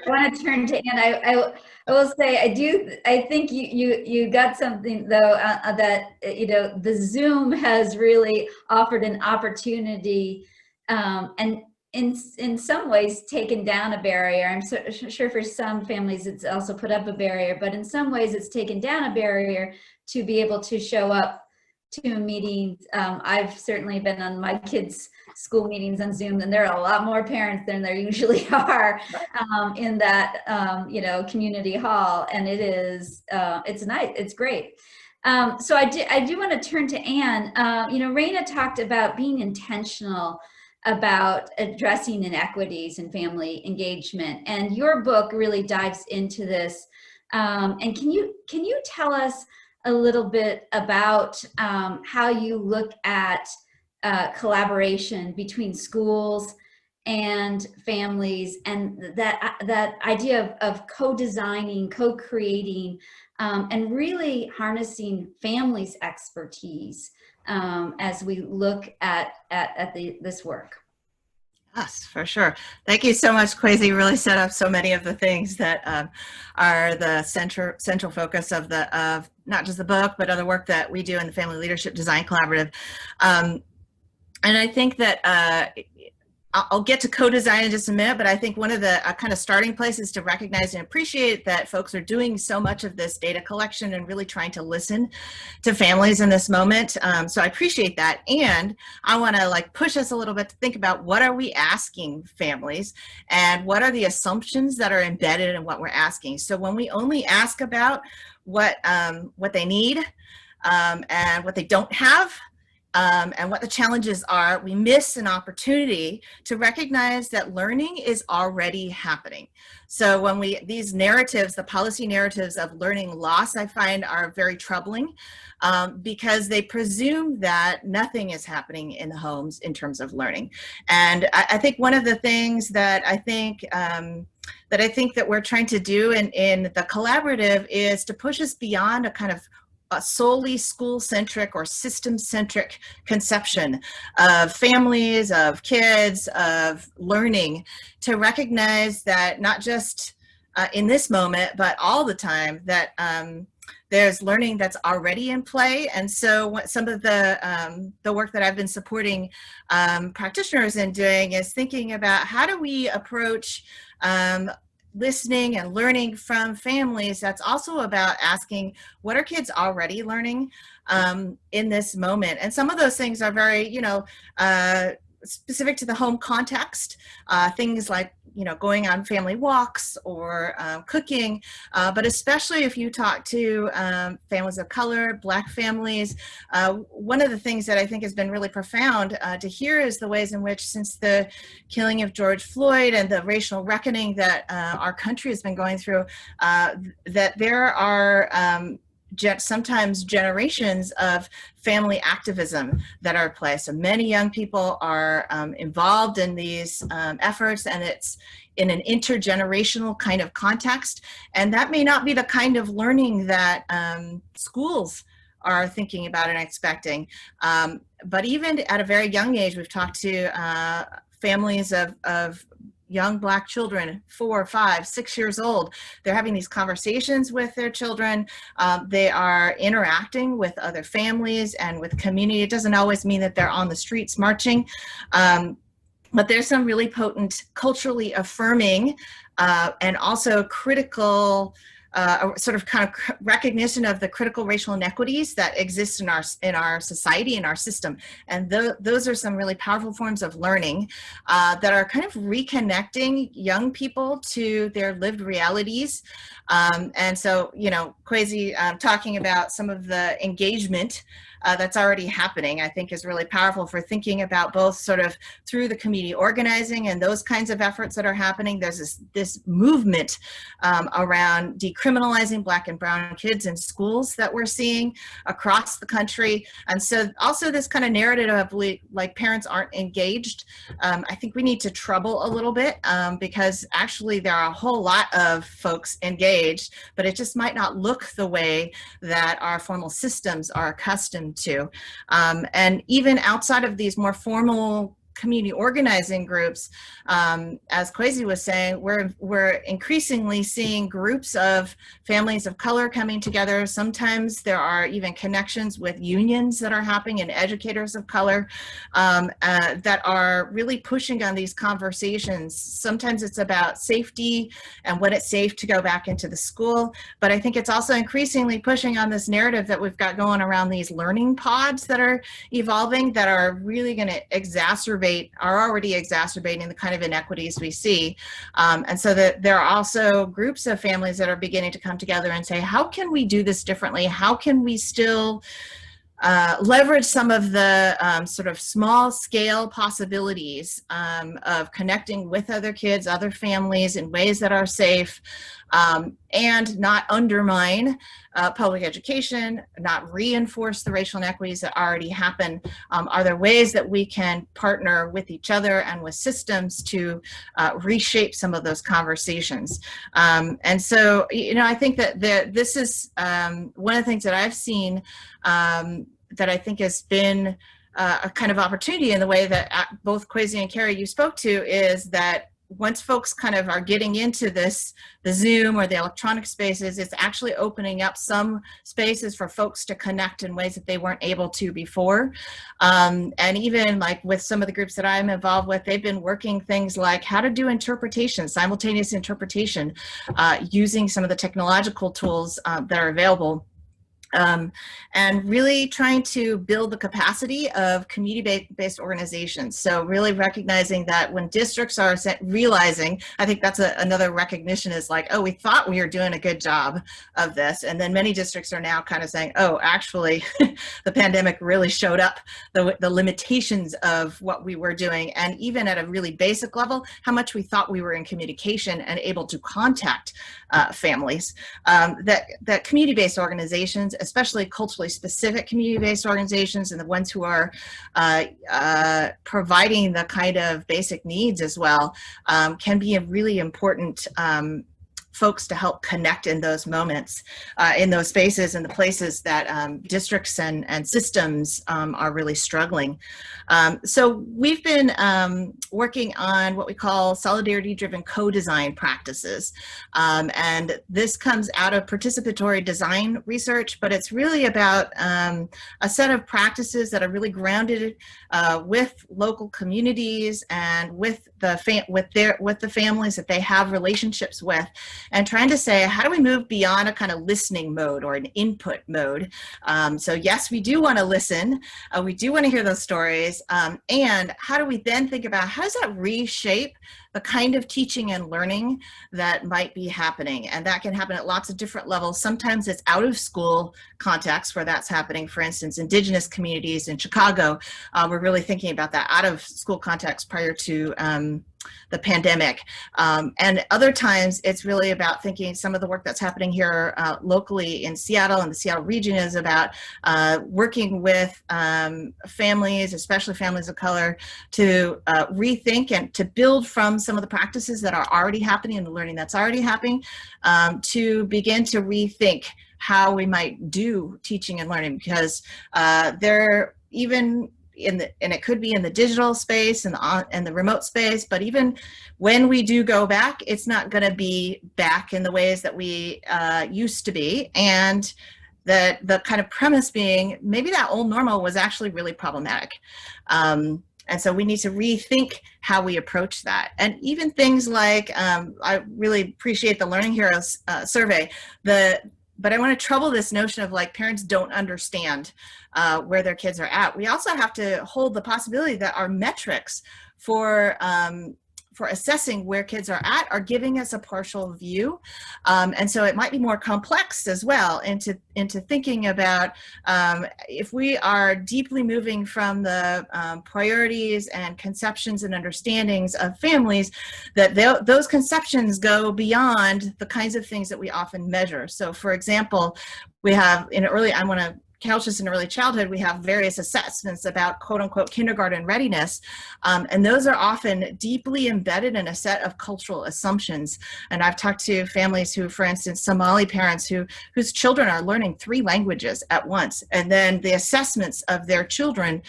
want to turn to Ann. I will say I think you got something though that the Zoom has really offered an opportunity, and in some ways taken down a barrier. I'm sure for some families it's also put up a barrier, but in some ways it's taken down a barrier to be able to show up to meetings. I've certainly been on my kids' school meetings on Zoom, and there are a lot more parents than there usually are in that community hall, and it's nice, it's great. So I do want to turn to Ann. Reina talked about being intentional about addressing inequities in family engagement. And your book really dives into this. And can you tell us a little bit about how you look at collaboration between schools and families, and that idea of co-designing, co-creating, and really harnessing families' expertise as we look at this work? Yes, for sure. Thank you so much, Quasi. You really set up so many of the things that are the central focus of not just the book, but other work that we do in the Family Leadership Design Collaborative. And I think that I'll get to co-design in just a minute, but I think one of the kind of starting places to recognize and appreciate that folks are doing so much of this data collection and really trying to listen to families in this moment. So I appreciate that. And I want to like push us a little bit to think about what are we asking families and what are the assumptions that are embedded in what we're asking. So when we only ask about what they need and what they don't have, and what the challenges are, we miss an opportunity to recognize that learning is already happening. So when these narratives, the policy narratives of learning loss, I find are very troubling because they presume that nothing is happening in the homes in terms of learning. And I think one of the things that I think that we're trying to do in the collaborative is to push us beyond a kind of a solely school-centric or system-centric conception of families, of kids, of learning, to recognize that not just in this moment, but all the time, that there's learning that's already in play. And so what some of the work that I've been supporting practitioners in doing is thinking about how do we approach listening and learning from families that's also about asking what are kids already learning in this moment. And some of those things are very, specific to the home context, things like, going on family walks or cooking, but especially if you talk to families of color, Black families, one of the things that I think has been really profound to hear is the ways in which, since the killing of George Floyd and the racial reckoning that our country has been going through, that there are sometimes generations of family activism that are at play. So many young people are involved in these efforts, and it's in an intergenerational kind of context. And that may not be the kind of learning that schools are thinking about and expecting. But even at a very young age, we've talked to families of young Black children, 4, 5, 6 years old. They're having these conversations with their children. They are interacting with other families and with community. It doesn't always mean that they're on the streets marching, but there's some really potent, culturally affirming and also critical sort of kind of recognition of the critical racial inequities that exist in our society, in our system. And those are some really powerful forms of learning that are kind of reconnecting young people to their lived realities. And so, Quasi talking about some of the engagement that's already happening, I think is really powerful for thinking about both sort of through the community organizing and those kinds of efforts that are happening. There's this movement around decriminalizing Black and brown kids in schools that we're seeing across the country. And so also this kind of narrative of like parents aren't engaged. I think we need to trouble a little bit because actually there are a whole lot of folks engaged, but it just might not look the way that our formal systems are accustomed to. And even outside of these more formal community organizing groups, as Quasi was saying, we're increasingly seeing groups of families of color coming together. Sometimes there are even connections with unions that are happening and educators of color that are really pushing on these conversations. Sometimes it's about safety and when it's safe to go back into the school, but I think it's also increasingly pushing on this narrative that we've got going around these learning pods that are evolving, that are really going to are already exacerbating the kind of inequities we see. And so that there are also groups of families that are beginning to come together and say, how can we do this differently? How can we still leverage some of the sort of small scale possibilities of connecting with other kids, other families in ways that are safe, and not undermine public education, not reinforce the racial inequities that already happen? Are there ways that we can partner with each other and with systems to reshape some of those conversations? And so, you know, I think that this is one of the things that I've seen that I think has been a kind of opportunity in the way that both Quasi and Carrie you spoke to, is that once folks kind of are getting into this, the Zoom or the electronic spaces, it's actually opening up some spaces for folks to connect in ways that they weren't able to before. And even like with some of the groups that I'm involved with, they've been working things like how to do interpretation, simultaneous interpretation, using some of the technological tools that are available. And really trying to build the capacity of community-based organizations. So really recognizing that when districts are realizing, I think that's another recognition, is like, oh, we thought we were doing a good job of this. And then many districts are now kind of saying, oh, actually, the pandemic really showed up the limitations of what we were doing. And even at a really basic level, how much we thought we were in communication and able to contact families. That community-based organizations, especially culturally specific community-based organizations and the ones who are providing the kind of basic needs as well, can be a really important folks to help connect in those moments, in those spaces and the places that districts and systems are really struggling. So we've been working on what we call solidarity-driven co-design practices. And this comes out of participatory design research, but it's really about a set of practices that are really grounded with local communities and with the families that they have relationships with, and trying to say, how do we move beyond a kind of listening mode or an input mode? So yes, we do want to listen. We do want to hear those stories. And how do we then think about how does that reshape the kind of teaching and learning that might be happening? And that can happen at lots of different levels. Sometimes it's out of school context where that's happening. For instance, Indigenous communities in Chicago, we're really thinking about that out of school context prior to the pandemic. And other times it's really about thinking some of the work that's happening here locally in Seattle and the Seattle region is about working with families, especially families of color, to rethink and to build from some of the practices that are already happening and the learning that's already happening, to begin to rethink how we might do teaching and learning, because they're even and it could be in the digital space and the remote space, but even when we do go back, it's not going to be back in the ways that we used to be. And the kind of premise being maybe that old normal was actually really problematic. And so we need to rethink how we approach that. And even things like, I really appreciate the Learning Heroes survey, but I want to trouble this notion of like parents don't understand where their kids are at. We also have to hold the possibility that our metrics for assessing where kids are at are giving us a partial view. And so it might be more complex as well into thinking about if we are deeply moving from the priorities and conceptions and understandings of families, that those conceptions go beyond the kinds of things that we often measure. So for example, we have I want to couch this in early childhood, we have various assessments about quote unquote kindergarten readiness. And those are often deeply embedded in a set of cultural assumptions. And I've talked to families who, for instance, Somali parents whose children are learning 3 languages at once. And then the assessments of their children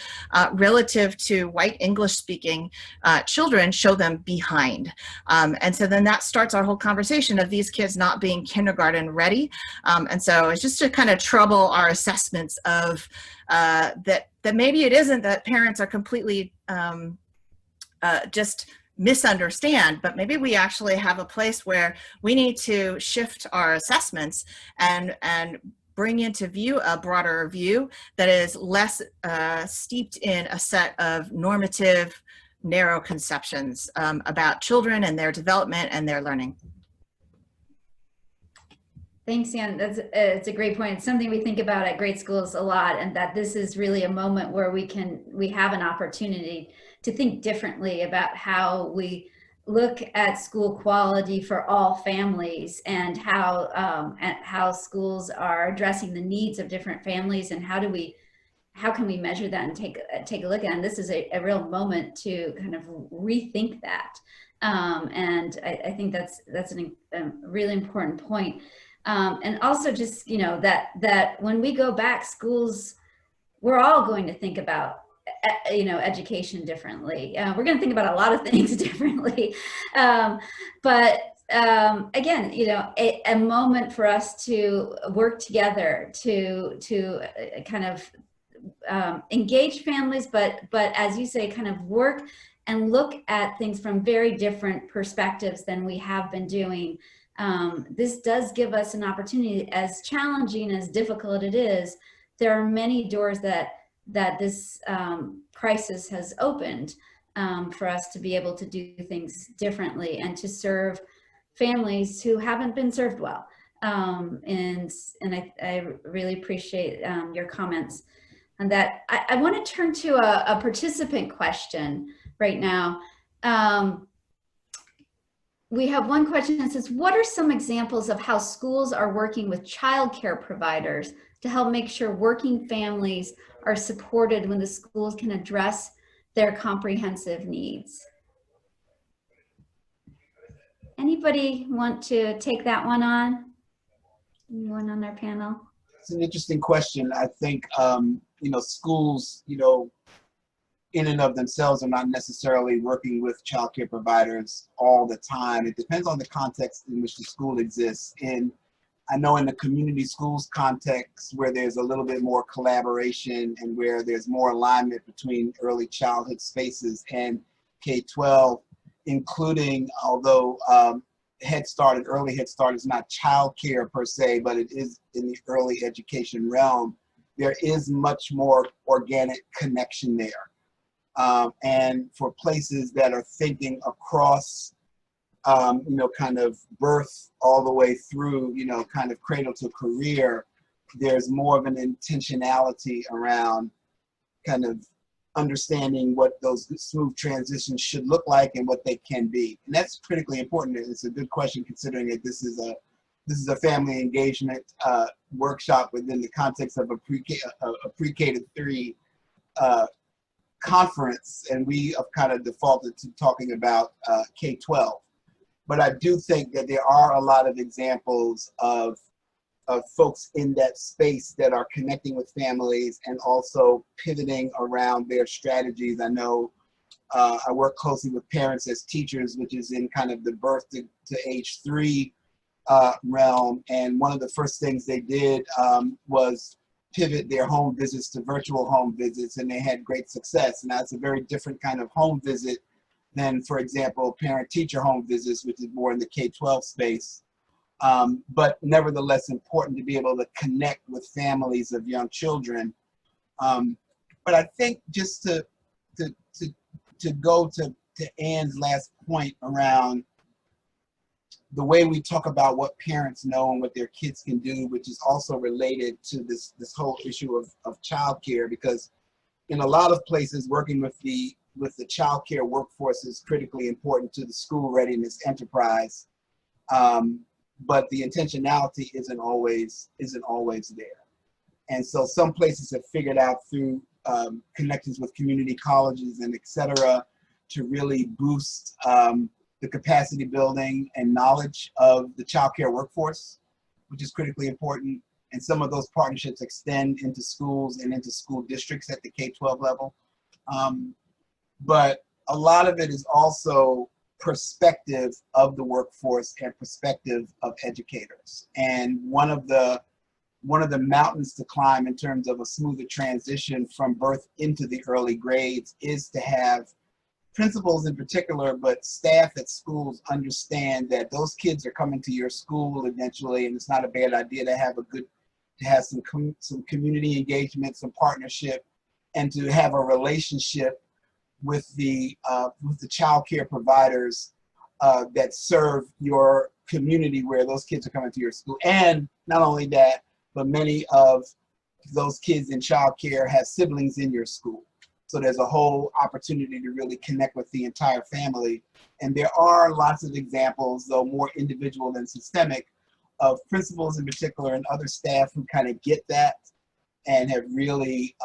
relative to white English speaking children show them behind. And so then that starts our whole conversation of these kids not being kindergarten ready. And so it's just to kind of trouble our assessment of that maybe it isn't that parents are completely just misunderstand, but maybe we actually have a place where we need to shift our assessments and bring into view a broader view that is less steeped in a set of normative, narrow conceptions about children and their development and their learning. Thanks, Ann. It's a great point. It's something we think about at grade schools a lot, and that this is really a moment where we have an opportunity to think differently about how we look at school quality for all families, and how schools are addressing the needs of different families, and how can we measure that and take a look at it. And this is a real moment to kind of rethink that. And I think that's a really important point. And also just, that when we go back, schools, we're all going to think about, education differently. We're going to think about a lot of things differently. But again, a moment for us to work together to kind of engage families, but as you say, kind of work and look at things from very different perspectives than we have been doing. This does give us an opportunity, as challenging, as difficult it is. There are many doors that this crisis has opened for us to be able to do things differently and to serve families who haven't been served well. And I really appreciate your comments on that. I want to turn to a participant question right now. We have one question that says, what are some examples of how schools are working with childcare providers to help make sure working families are supported when the schools can address their comprehensive needs? Anybody want to take that one on? Anyone on our panel? It's an interesting question. I think, schools, in and of themselves are not necessarily working with childcare providers all the time. It depends on the context in which the school exists. And I know in the community schools context, where there's a little bit more collaboration and where there's more alignment between early childhood spaces and K-12, including, although Head Start and early Head Start is not childcare per se, but it is in the early education realm, there is much more organic connection there. And for places that are thinking across, kind of birth all the way through, kind of cradle to career, there's more of an intentionality around kind of understanding what those smooth transitions should look like and what they can be. And that's critically important. It's a good question, considering that this is a family engagement workshop within the context of a pre-K to 3 conference, and we have kind of defaulted to talking about K-12. But I do think that there are a lot of examples of folks in that space that are connecting with families and also pivoting around their strategies. I know I work closely with parents as teachers, which is in kind of the birth to age 3 realm. And one of the first things they did was pivot their home visits to virtual home visits, and they had great success. And that's a very different kind of home visit than, for example, parent-teacher home visits, which is more in the K-12 space. But nevertheless important to be able to connect with families of young children. But I think just to go to Ann's last point around the way we talk about what parents know and what their kids can do, which is also related to this whole issue of childcare, because in a lot of places working with the childcare workforce is critically important to the school readiness enterprise. But the intentionality isn't always there. And so some places have figured out through connections with community colleges and et cetera to really boost the capacity building and knowledge of the childcare workforce, which is critically important. And some of those partnerships extend into schools and into school districts at the K-12 level. But a lot of it is also perspective of the workforce and perspective of educators. And one of the mountains to climb in terms of a smoother transition from birth into the early grades is to have principals in particular, but staff at schools understand that those kids are coming to your school eventually, and it's not a bad idea to have some community engagement, some partnership, and to have a relationship with the child care providers that serve your community where those kids are coming to your school. And not only that, but many of those kids in childcare have siblings in your school. So there's a whole opportunity to really connect with the entire family. And there are lots of examples, though more individual than systemic, of principals in particular and other staff who kind of get that and have really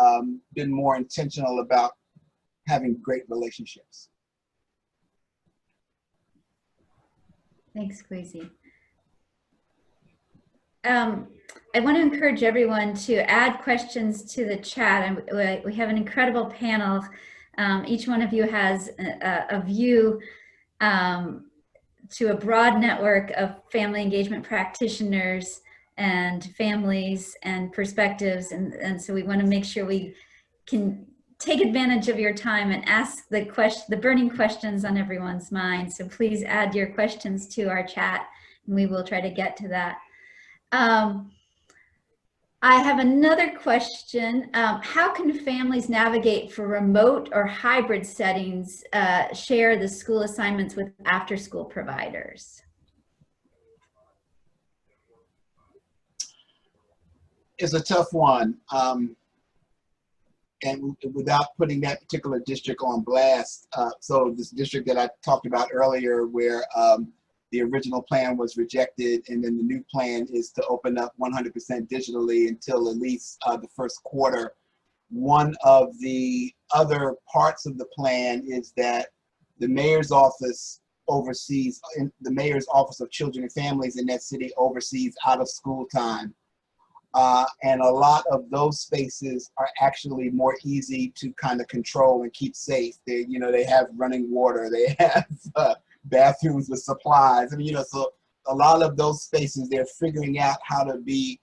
been more intentional about having great relationships. Thanks, Quasi. I want to encourage everyone to add questions to the chat, and we have an incredible panel. Each one of you has a view to a broad network of family engagement practitioners and families and perspectives, and so we want to make sure we can take advantage of your time and ask the burning questions on everyone's mind. So please add your questions to our chat, and we will try to get to that. I have another question. How can families navigate for remote or hybrid settings, share the school assignments with after-school providers? It's a tough one. And without putting that particular district on blast, so this district that I talked about earlier where the original plan was rejected, and then the new plan is to open up 100% digitally until at least the first quarter. One of the other parts of the plan is that the mayor's office oversees, the mayor's office of children and families in that city oversees out of school time. And a lot of those spaces are actually more easy to kind of control and keep safe. They, you know, they have running water, they have bathrooms with supplies. I mean, you know, so a lot of those spaces, they're figuring out how to be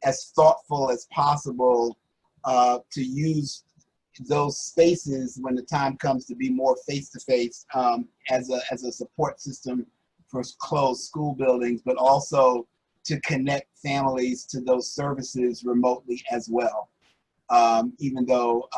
as thoughtful as possible to use those spaces when the time comes to be more face-to-face as a support system for closed school buildings, but also to connect families to those services remotely as well. Even though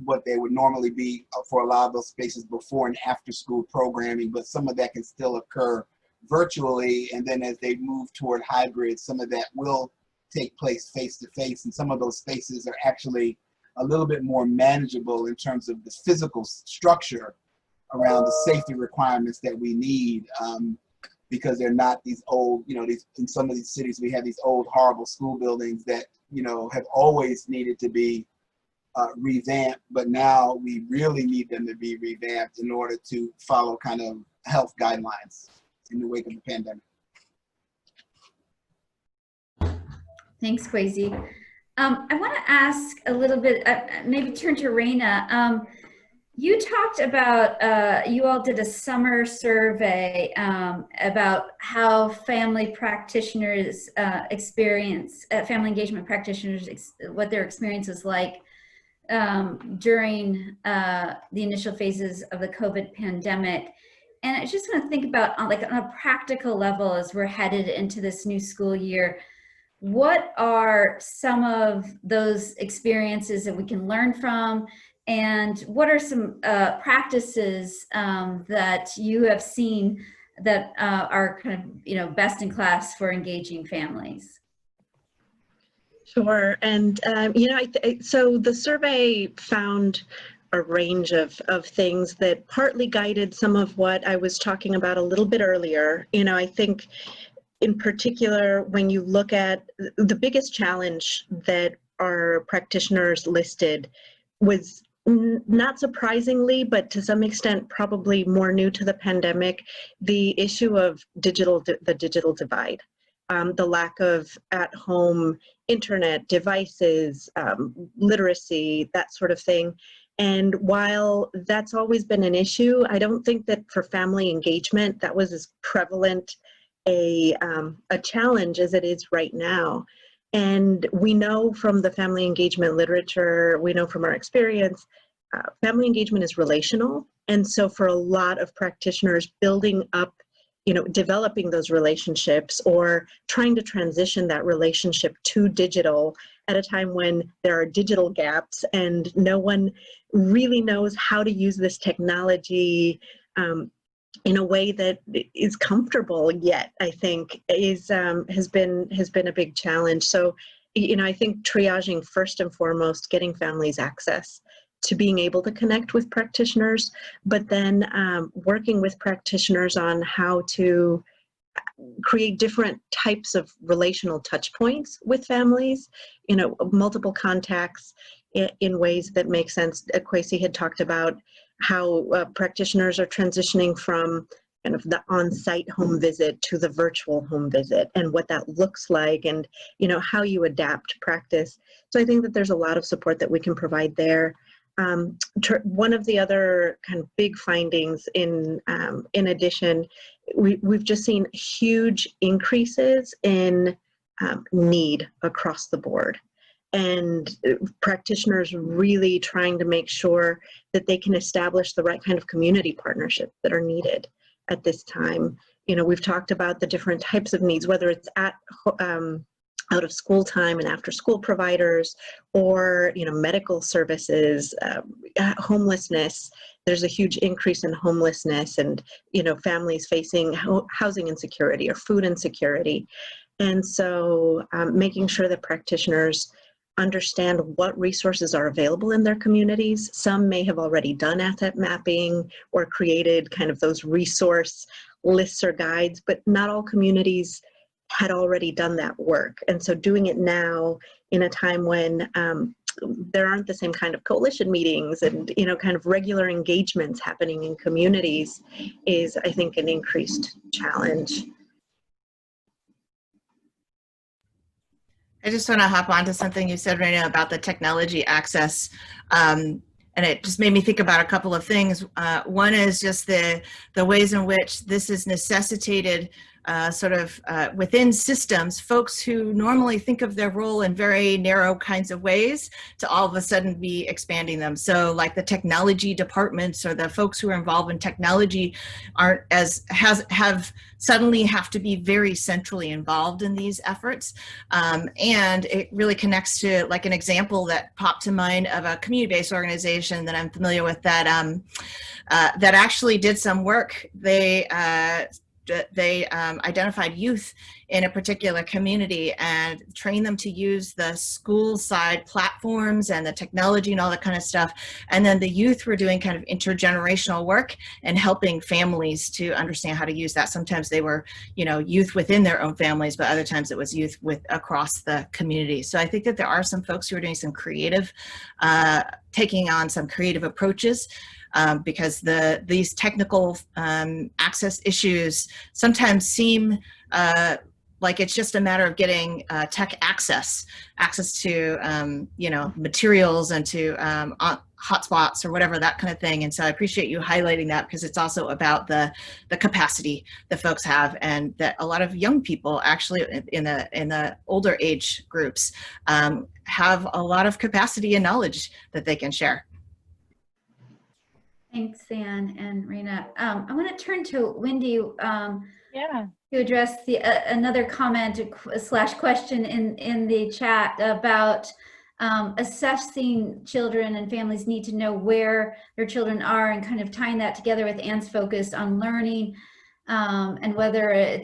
what they would normally be for a lot of those spaces before and after school programming, but some of that can still occur virtually. And then as they move toward hybrid, some of that will take place face to face. And some of those spaces are actually a little bit more manageable in terms of the physical structure around the safety requirements that we need. Because they're not these old, you know, in some of these cities, we have these old horrible school buildings that, you know, have always needed to be revamped, but now we really need them to be revamped in order to follow kind of health guidelines in the wake of the pandemic. Thanks, Quasi. I want to ask a little bit, maybe turn to Reina. You talked about, you all did a summer survey about how family practitioners family engagement practitioners, what their experience was like during the initial phases of the COVID pandemic. And I just want to think about on a practical level as we're headed into this new school year, what are some of those experiences that we can learn from? And what are some practices that you have seen that are kind of, you know, best in class for engaging families? Sure. And, you know, so the survey found a range of things that partly guided some of what I was talking about a little bit earlier. You know, I think in particular, when you look at the biggest challenge that our practitioners listed was, not surprisingly, but to some extent probably more new to the pandemic, the issue of the digital divide, the lack of at-home internet devices, literacy, that sort of thing. And while that's always been an issue, I don't think that for family engagement that was as prevalent a challenge as it is right now. And we know from the family engagement literature, we know from our experience, family engagement is relational. And so for a lot of practitioners, building up, you know, developing those relationships or trying to transition that relationship to digital at a time when there are digital gaps and no one really knows how to use this technology in a way that is comfortable yet, I think has been a big challenge. So, I think triaging first and foremost, getting families access to being able to connect with practitioners, but then working with practitioners on how to create different types of relational touch points with families, multiple contacts in ways that make sense. Quasi had talked about how practitioners are transitioning from kind of the on-site home visit to the virtual home visit, and what that looks like, and how you adapt practice. So I think that there's a lot of support that we can provide there. One of the other kind of big findings in addition, we've just seen huge increases in need across the board, and practitioners really trying to make sure that they can establish the right kind of community partnerships that are needed at this time. We've talked about the different types of needs, whether it's at out of school time and after school providers, or medical services, homelessness. There's a huge increase in homelessness, and families facing housing insecurity or food insecurity. And so making sure that practitioners understand what resources are available in their communities. Some may have already done asset mapping or created kind of those resource lists or guides, but not all communities had already done that work. And so doing it now in a time when there aren't the same kind of coalition meetings and kind of regular engagements happening in communities is, I think, an increased challenge. I just want to hop onto something you said, Reina, about the technology access. And it just made me think about a couple of things. One is just the ways in which this is necessitated within systems, folks who normally think of their role in very narrow kinds of ways to all of a sudden be expanding them. So like the technology departments or the folks who are involved in technology suddenly have to be very centrally involved in these efforts. And it really connects to like an example that popped to mind of a community-based organization that I'm familiar with that actually did some work. They identified youth in a particular community and trained them to use the school side platforms and the technology and all that kind of stuff. And then the youth were doing kind of intergenerational work and helping families to understand how to use that. Sometimes they were, youth within their own families, but other times it was youth across the community. So I think that there are some folks who are doing some creative, taking on some creative approaches. Because these technical access issues sometimes seem like it's just a matter of getting tech access to materials and to hotspots or whatever, that kind of thing. And so I appreciate you highlighting that, because it's also about the capacity that folks have, and that a lot of young people actually in the older age groups have a lot of capacity and knowledge that they can share. Thanks, Anne and Reina. I want to turn to Wendy Yeah. to address another comment / question in the chat about assessing children, and families need to know where their children are, and kind of tying that together with Anne's focus on learning, and whether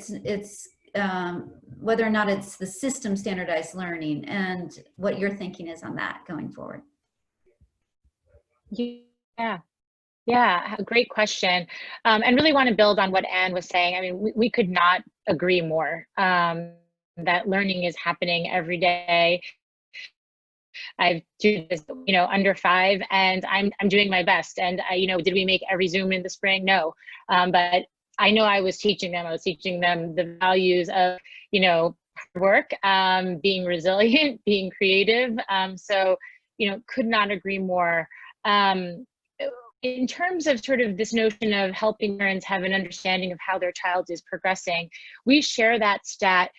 whether or not it's the system standardized learning, and what your thinking is on that going forward. Yeah, great question. And really want to build on what Anne was saying. I mean, we could not agree more that learning is happening every day. I do this, under 5, and I'm doing my best. And did we make every Zoom in the spring? No, but I know I was teaching them. I was teaching them the values of, hard work, being resilient, being creative. So, could not agree more. In terms of sort of this notion of helping parents have an understanding of how their child is progressing, we share that stat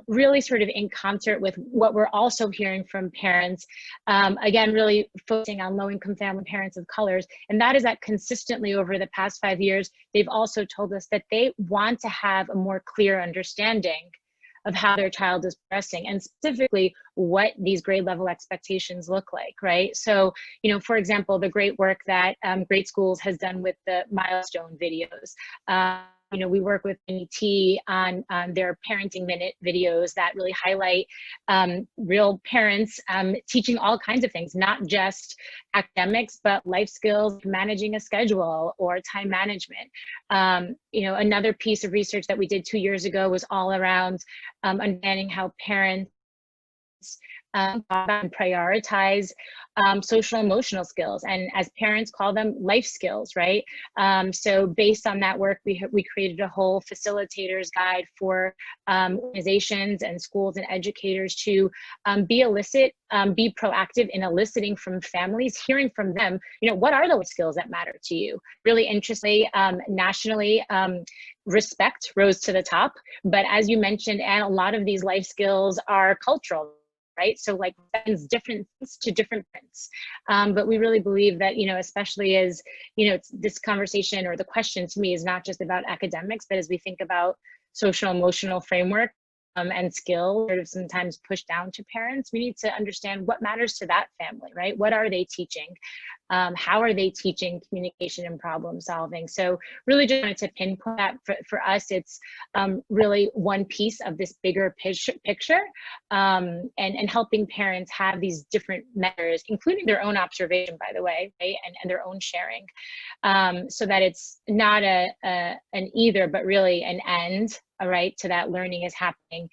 really sort of in concert with what we're also hearing from parents, again, really focusing on low-income family parents of colors. And that is that consistently over the past 5 years, they've also told us that they want to have a more clear understanding of how their child is progressing, and specifically what these grade level expectations look like, right? So, you know, for example, the great work that Great Schools has done with the milestone videos. You know, we work with NET on their parenting minute videos that really highlight real parents teaching all kinds of things, not just academics, but life skills, managing a schedule or time management. You know, another piece of research that we did 2 years ago was all around understanding how parents and prioritize social emotional skills, and as parents call them, life skills, right? So based on that work, we created a whole facilitators guide for organizations and schools and educators to be proactive in eliciting from families, hearing from them, you know, what are those skills that matter to you? Really interestingly, nationally, respect rose to the top, but as you mentioned, and a lot of these life skills are cultural, right? So like different things to different parents. But we really believe that, you know, especially as, you know, this conversation or the question to me is not just about academics, but as we think about social emotional framework and skills sort of sometimes pushed down to parents, we need to understand what matters to that family, right? What are they teaching? How are they teaching communication and problem solving? So really just wanted to pinpoint that for us, it's really one piece of this bigger picture and helping parents have these different measures, including their own observation, by the way, right? And their own sharing, so that it's not an either, but really an and, right, to that learning is happening.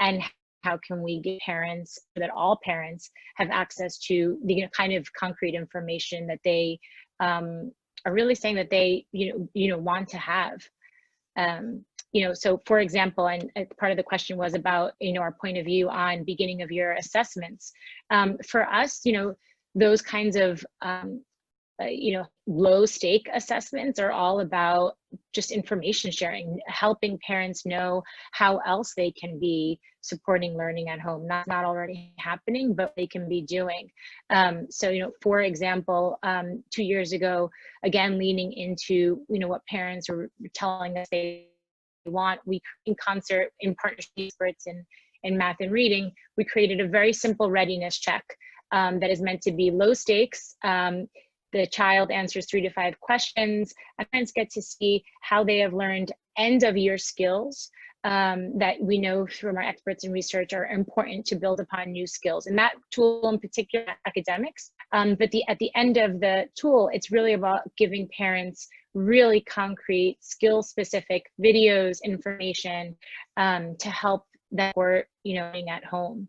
And how can we get parents, so that all parents have access to the kind of concrete information that they are really saying that they you know want to have. You know, so for example, and part of the question was about, you know, our point of view on beginning of year assessments. For us, you know, those kinds of you know, low stake assessments are all about just information sharing, helping parents know how else they can be supporting learning at home, not already happening, but they can be doing. So, you know, for example, 2 years ago, again, leaning into, you know, what parents are telling us they want, we, in concert, in partnership with experts in math and reading, we created a very simple readiness check that is meant to be low stakes. The child answers 3 to 5 questions, and parents get to see how they have learned end of year skills that we know from our experts in research are important to build upon new skills. And that tool in particular, academics, but at the end of the tool, it's really about giving parents really concrete, skill-specific videos, information to help them work, you know, at home.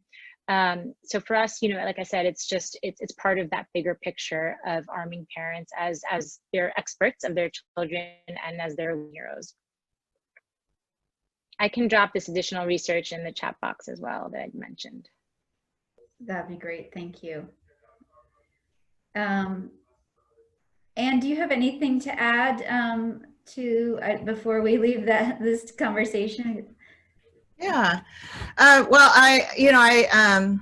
So for us, you know, like I said, it's part of that bigger picture of arming parents as they're experts of their children and as their heroes. I can drop this additional research in the chat box as well that I'd mentioned. That'd be great. Thank you. Anne, do you have anything to add before we leave this conversation? Yeah. Well, I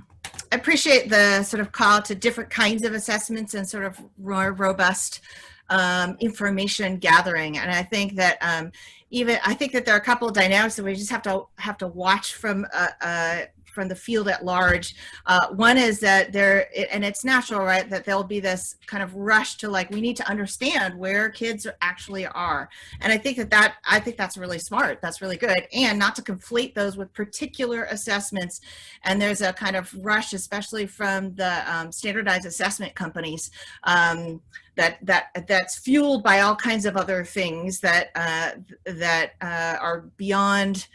appreciate the sort of call to different kinds of assessments and sort of more robust information gathering. And I think that I think that there are a couple of dynamics that we just have to watch from the field at large. One is that and it's natural, right, that there'll be this kind of rush to, like, we need to understand where kids actually are. And I think that's really smart. That's really good. And not to conflate those with particular assessments. And there's a kind of rush, especially from the standardized assessment companies, that's fueled by all kinds of other things that are beyond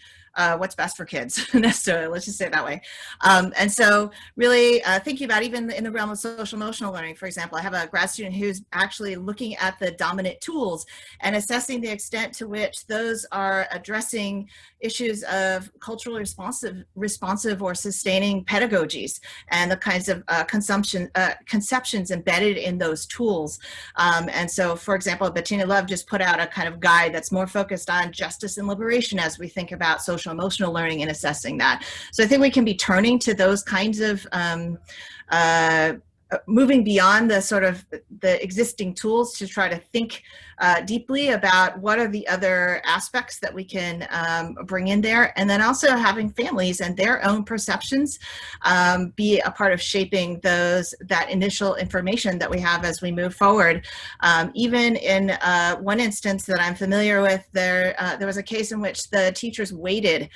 what's best for kids necessarily, let's just say it that way. And so really thinking about, even in the realm of social emotional learning, for example, I have a grad student who's actually looking at the dominant tools and assessing the extent to which those are addressing issues of culturally responsive or sustaining pedagogies and the kinds of conceptions embedded in those tools. And so, for example, Bettina Love just put out a kind of guide that's more focused on justice and liberation as we think about social emotional learning and assessing that. So I think we can be turning to those kinds of moving beyond the sort of the existing tools to try to think deeply about what are the other aspects that we can bring in there, and then also having families and their own perceptions be a part of shaping that initial information that we have as we move forward. Even in one instance that I'm familiar with, there was a case in which the teachers waited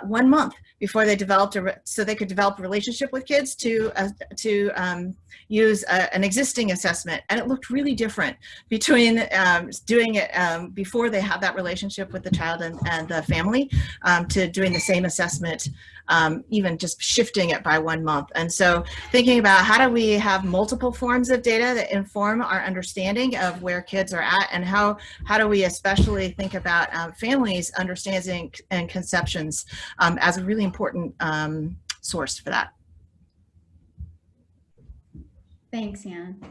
1 month before they developed so they could develop a relationship with kids to use an existing assessment, and it looked really different between doing it before they had that relationship with the child and the family to doing the same assessment, even just shifting it by 1 month. And so thinking about how do we have multiple forms of data that inform our understanding of where kids are at, and how do we especially think about families' understanding and conceptions as a really important source for that. Thanks, Anne.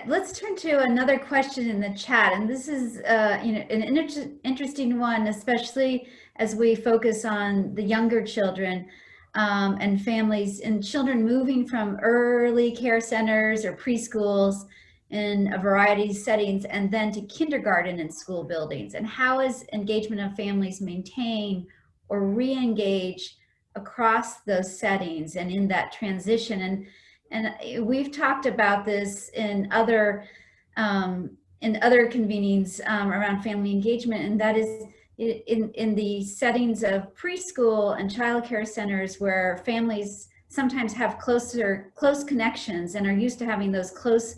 Let's turn to another question in the chat, and this is an interesting one, especially as we focus on the younger children and families and children moving from early care centers or preschools in a variety of settings and then to kindergarten and school buildings, and how is engagement of families maintained or re-engage across those settings and in that transition. And we've talked about this in other convenings around family engagement, and that is in the settings of preschool and child care centers, where families sometimes have close connections and are used to having those close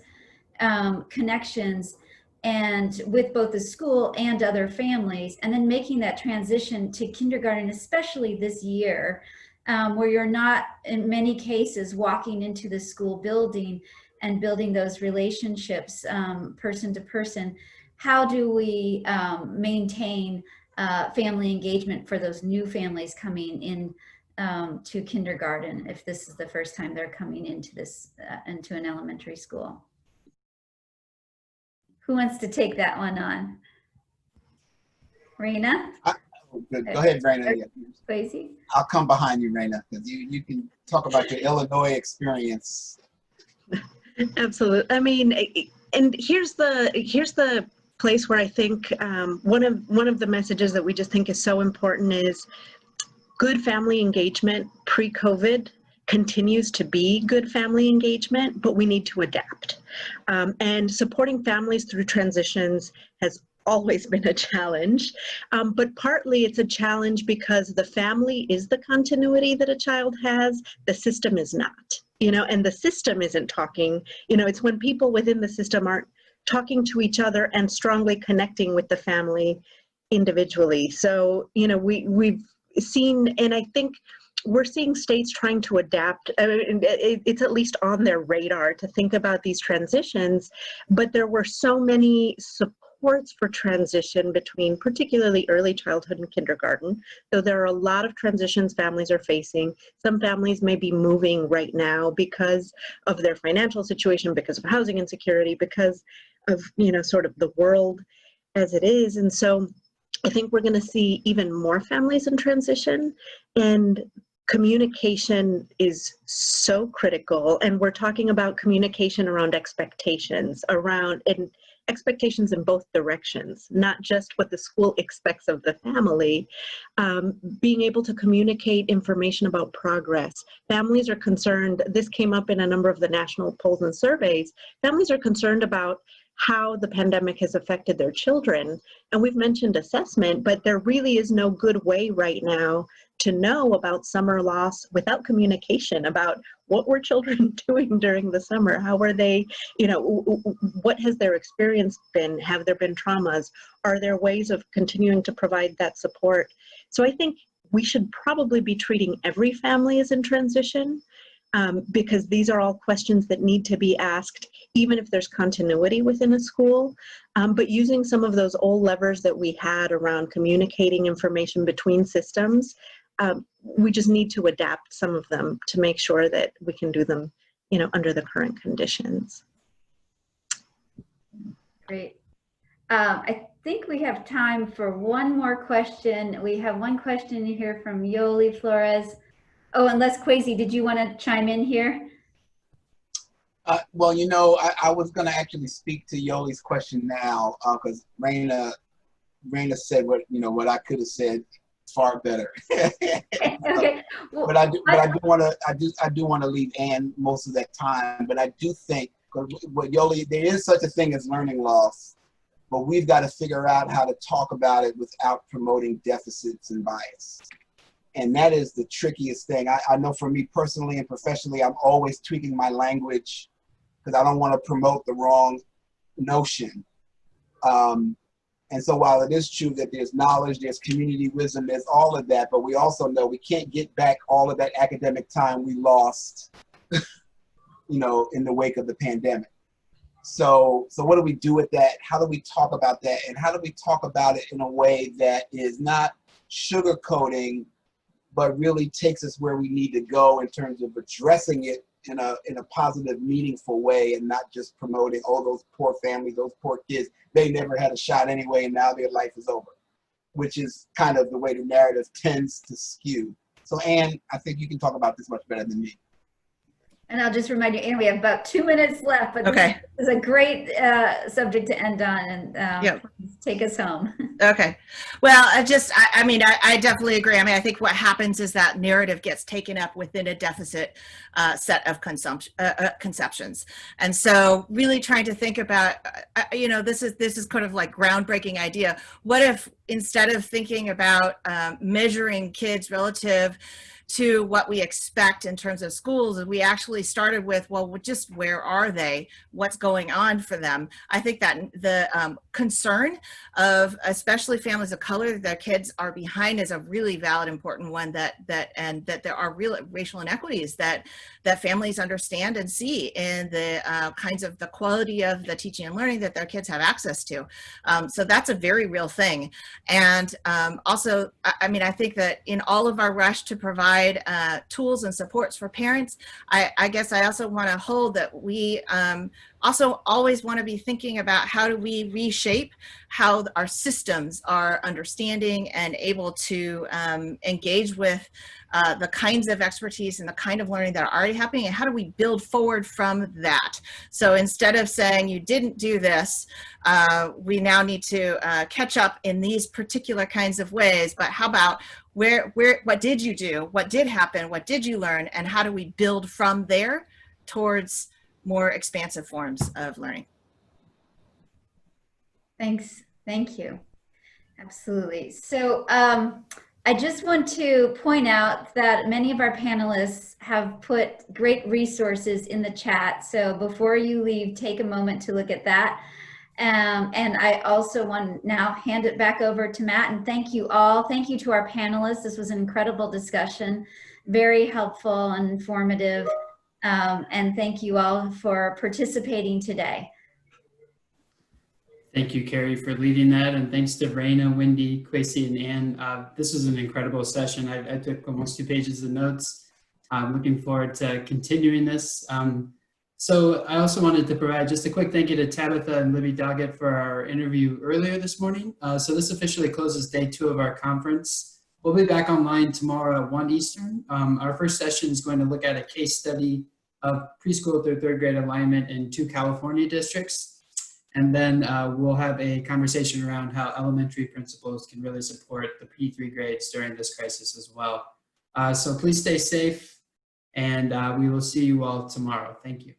connections and with both the school and other families, and then making that transition to kindergarten, especially this year, where you're not in many cases walking into the school building and building those relationships person to person. How do we maintain family engagement for those new families coming in to kindergarten, if this is the first time they're coming into into an elementary school? Who wants to take that one on? Reina? Go ahead, Reina. Quasi? I'll come behind you, Reina, because you can talk about your Illinois experience. Absolutely. I mean, and here's the place where I think one of the messages that we just think is so important is good family engagement pre-COVID continues to be good family engagement, but we need to adapt. And supporting families through transitions has always been a challenge, but partly it's a challenge because the family is the continuity that a child has, the system is not, and the system isn't talking, it's when people within the system aren't talking to each other and strongly connecting with the family individually. So, we've seen, and I think we're seeing states trying to adapt. I mean, it's at least on their radar to think about these transitions, but there were so many supports for transition between particularly early childhood and kindergarten. So there are a lot of transitions families are facing. Some families may be moving right now because of their financial situation, because of housing insecurity, because of, sort of the world as it is. And so I think we're going to see even more families in transition, and communication is so critical. And we're talking about communication around expectations, and expectations in both directions, not just what the school expects of the family, being able to communicate information about progress. Families are concerned, this came up in a number of the national polls and surveys, families are concerned about how the pandemic has affected their children. And we've mentioned assessment, but there really is no good way right now to know about summer loss without communication about what were children doing during the summer. How were they, what has their experience been? Have there been traumas? Are there ways of continuing to provide that support? So I think we should probably be treating every family as in transition, because these are all questions that need to be asked, even if there's continuity within a school, but using some of those old levers that we had around communicating information between systems, we just need to adapt some of them to make sure that we can do them, under the current conditions. Great. I think we have time for one more question. We have one question here from Yoli Flores. Oh, unless Quasi, did you want to chime in here? Well, you know, I was going to actually speak to Yoli's question now because Reina said what I could have said far better. Okay. Well, But I do want to leave Anne most of that time. But I do think, what Yoli, there is such a thing as learning loss, but we've got to figure out how to talk about it without promoting deficits and bias. And that is the trickiest thing. I know for me personally and professionally, I'm always tweaking my language because I don't want to promote the wrong notion. And so while it is true that there's knowledge, there's community wisdom, there's all of that, but we also know we can't get back all of that academic time we lost, in the wake of the pandemic. So what do we do with that? How do we talk about that? And how do we talk about it in a way that is not sugarcoating, but really takes us where we need to go in terms of addressing it in a positive, meaningful way, and not just promoting, oh, those poor families, those poor kids, they never had a shot anyway, and now their life is over, which is kind of the way the narrative tends to skew. So Anne, I think you can talk about this much better than me. And I'll just remind you, Anne, we have about 2 minutes left, but Okay. this is a great subject to end on, and Yep. please take us home. Okay. Well, I definitely agree. I mean, I think what happens is that narrative gets taken up within a deficit set of conceptions. And so really trying to think about, this is kind of like groundbreaking idea. What if instead of thinking about measuring kids relative to what we expect in terms of schools, we actually started with, well, just where are they? What's going on for them? I think that the concern of especially families of color that their kids are behind is a really valid, important one, that there are real racial inequities that families understand and see in the kinds of the quality of the teaching and learning that their kids have access to. So that's a very real thing. And also, I think that in all of our rush to provide tools and supports for parents, I guess I also want to hold that we also always want to be thinking about how do we reshape how our systems are understanding and able to engage with the kinds of expertise and the kind of learning that are already happening, and how do we build forward from that? So instead of saying you didn't do this, we now need to catch up in these particular kinds of ways, but how about what did you do? What did happen? What did you learn? And how do we build from there towards more expansive forms of learning? Thanks. Thank you. Absolutely. So I just want to point out that many of our panelists have put great resources in the chat. So before you leave, take a moment to look at that. And I also want to now hand it back over to Matt, and thank you all. Thank you to our panelists. This was an incredible discussion, very helpful and informative. And thank you all for participating today. Thank you, Carrie, for leading that. And thanks to Reina, Wendy, Quasi, and Anne. This was an incredible session. I took almost 2 pages of notes. I'm looking forward to continuing this. So I also wanted to provide just a quick thank you to Tabitha and Libby Doggett for our interview earlier this morning. So this officially closes day 2 of our conference. We'll be back online tomorrow at 1 Eastern. Our first session is going to look at a case study of preschool through 3rd grade alignment in 2 California districts. And then we'll have a conversation around how elementary principals can really support the P3 grades during this crisis as well. So please stay safe, and we will see you all tomorrow. Thank you.